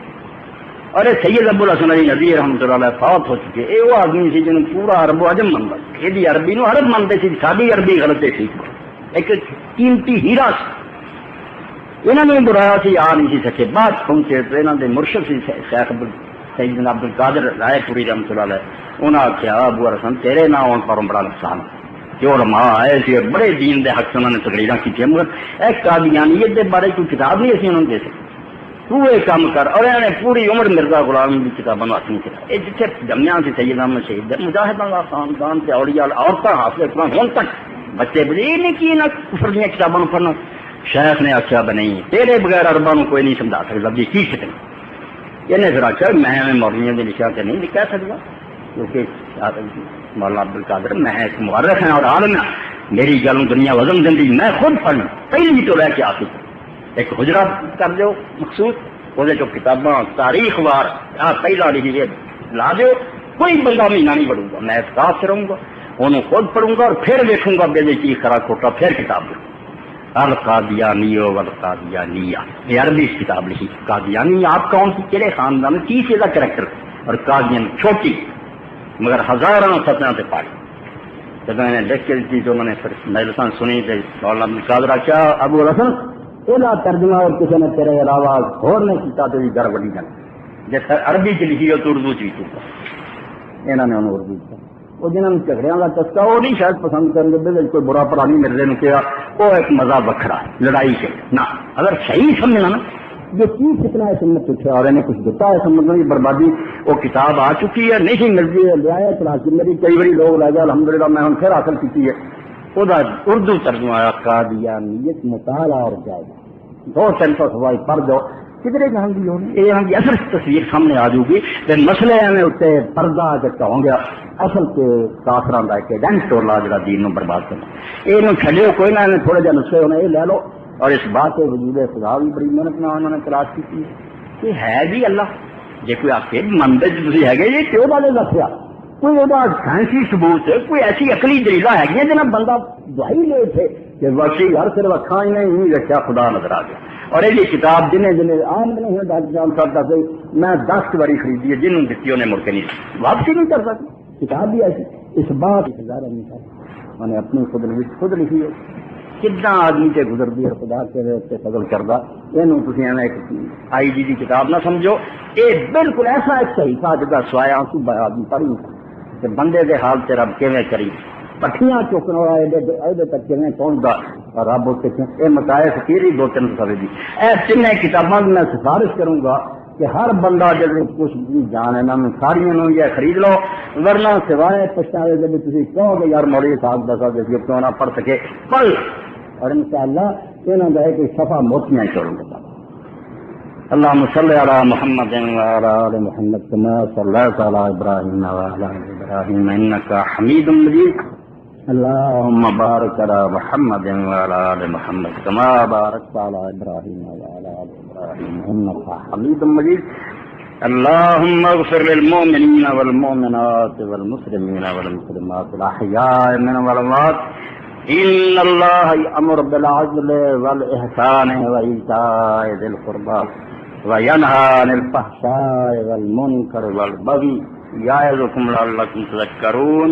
اور سید ابو الحسن علی ندوی رحمۃ اللہ علیہ فوت ہو چکے. یہ وہ آدمی سی جن پورا عرب و عجم منتا, یہ عربی نو عرب منتے سی, ساری عربی غلط سی, ایک قیمتی ہیرا سی. انہوں نے برایا سی, آ نہیں سی سکے. بعد پہنچے تو انہوں نے مرشد سی شیخ سیدنا عبد القادر رائے پوری رحمۃ اللہ علیہ, انہوں نے آخیا ابو الحسن تیرے نہ آن پر بڑا نقصان, جو علماء آئے سی بڑے دین دے حق سے انہوں نے تقریراں کی, مگر ایک قادیانیت دے بارے کوئی کتاب نہیں اسی انہوں نے دے سکتے. تو یہ کام کر. اور انہوں نے پوری عمر مرزا غلام کی کتابوں میں حاصل کیا. یہ جتنے جمیا سے سید احمد شہید مجاہدوں کا خاندان سے اولیاء عورتیں حافظ قرآن ہوں تک بچے بلی نہیں کی نہ کفر دیا کتابوں پڑھنا. شیخ نے آخیا نہیں تیرے بغیر عربا نو کوئی نہیں سمجھا سکتا جی کی کتنے. انہیں پھر آخیا میں مولویوں کے لکھا سے نہیں کہہ سکتا, کیونکہ مولانا عبد القادر میں ایک مورخ ہیں اور عالم ہیں, میری گل دنیا وزن دیں میں خود پڑھنا پہلی تو رہ کے آ سکتا. ایک حجرہ کر دو مخصوص, وہ جو کتاباں تاریخ وار پہلا لکھی لا دو, کوئی بندہ مہینہ نہیں پڑھوں گا, میں احتساب سے رہوں گا, انہوں خود پڑھوں گا اور پھر دیکھوں گا بے کی خرا کھوٹا, پھر کتاب دوں. القادیانیو والقادیانیہ, یہ عربی کتاب لکھی. قادیانی آپ کون سی کہڑے خاندان کی چیزا کریکٹر, اور قادیان چھوٹی مگر ہزاروں سطح سے پائی. جب میں نے لکھ کے دی تو میں نے پھر مجلساں سنی تو مولانا عبد القادر کیا ابو الحسن یہ ترجمہ اور کسی نے تیرے علاوہ اور نے کیا تو گھر بڑی جان جیسے عربی چ لکھی ہو تو اردو چ انہوں نے اردو کیا. وہ جنہوں نے جھگڑیاں کا چسکا وہ نہیں شاید پسند کریں گے, کوئی برا پڑا نہیں مرزے نے کیا, وہ ایک مزہ وکھرا لڑائی کے نہ. اگر صحیح سمجھنا نا یہ چیز کتنا ہے سمجھ چکے اور انہیں کچھ دیتا ہے سمجھنا یہ بربادی. وہ کتاب آ چکی ہے نہیں مرضی لیا ہے چلا کے میری کئی بڑی لوگ لے گئے الحمدللہ میں ہوں پھر حاصل کی ہے. وہ اردو ترجمہ آیا قادیانیت مطالعہ اور جائے 200 سوال پڑھ دو کدھر جان گی ہونے یہ اصل تصویر سامنے آ جائے گی. مسئلے میں اتنے پردہ جتا ہوں گیا اصل کے کافران کا ایک ایڈنٹ ٹولا جا دین برباد کرنا. یہ چلو کوئی نہ تھوڑے جہاں نسخے ہونے یہ لے لو. اور اس بات کے وجود خدا بھی بڑی محنت نہ انہوں نے تلاش کی کہ ہے بھی اللہ جی کوئی آپ کے منبع تھی ہے یہ کیوں والے دسیا کوئی وہ سائنسی ثبوت کوئی ایسی عقلی دلیل ہے جنہیں بندہ دہائی لے تھے کہ واقعی ہر صرف اکھا ہی نہیں رکھا خدا نظر آ گیا. اور یہ جنہیں جنہیں جنہیں عام نہیں ہے ڈاکٹر جان کرتا سی میں 10 باری خریدی ہے جنہوں دیتی انہیں مڑ کے نہیں واپسی نہیں کر سکتی. کتاب بھی ایسی اس بات ہزار انہوں نے اپنی خود لکھی ہے کتنا آدمی سے گزرتی ہے خدا کے فضل کردہ. یہ ایک آئی جی کی کتاب نہ سمجھو, یہ بالکل ایسا ایک صحیفہ جگہ سوائے آنسو آدمی پڑھی کہ بندے کے حال سے رب کیویں کری پٹھیاں چوکنے والا تک کیویں پہنچتا رب اس یہ مسائل فقیر 2-3 سال دی ایسے تین کتاباں میں سفارش کروں گا کہ ہر بندہ جب کچھ بھی جان ہے نا ساری یہ خرید لو, ورنہ سوائے پچھتاوے جب تھی کہو گے یار مولوی صاحب دسا کہ کیوں نہ پڑھ سکے پڑھ. اور انشاءاللہ انہوں نے کہ صفحہ موتیاں چھوڑوں گے. اللهم صل على محمد وعلى آل محمد كما صليت على إبراهيم وعلى آل إبراهيم إنك حميد مجيد. اللهم بارك على محمد وعلى آل محمد كما باركت على إبراهيم وعلى آل إبراهيم إنك حميد مجيد. اللهم اغفر للمؤمنين والمؤمنات والمسلمين والمسلمات الأحياء منهم والأموات. إن الله يأمر بالعدل والإحسان وإيتاء ذي القربى وينهى عن الفحشاء والمنكر والبغي يعظكم لعلكم تذكرون.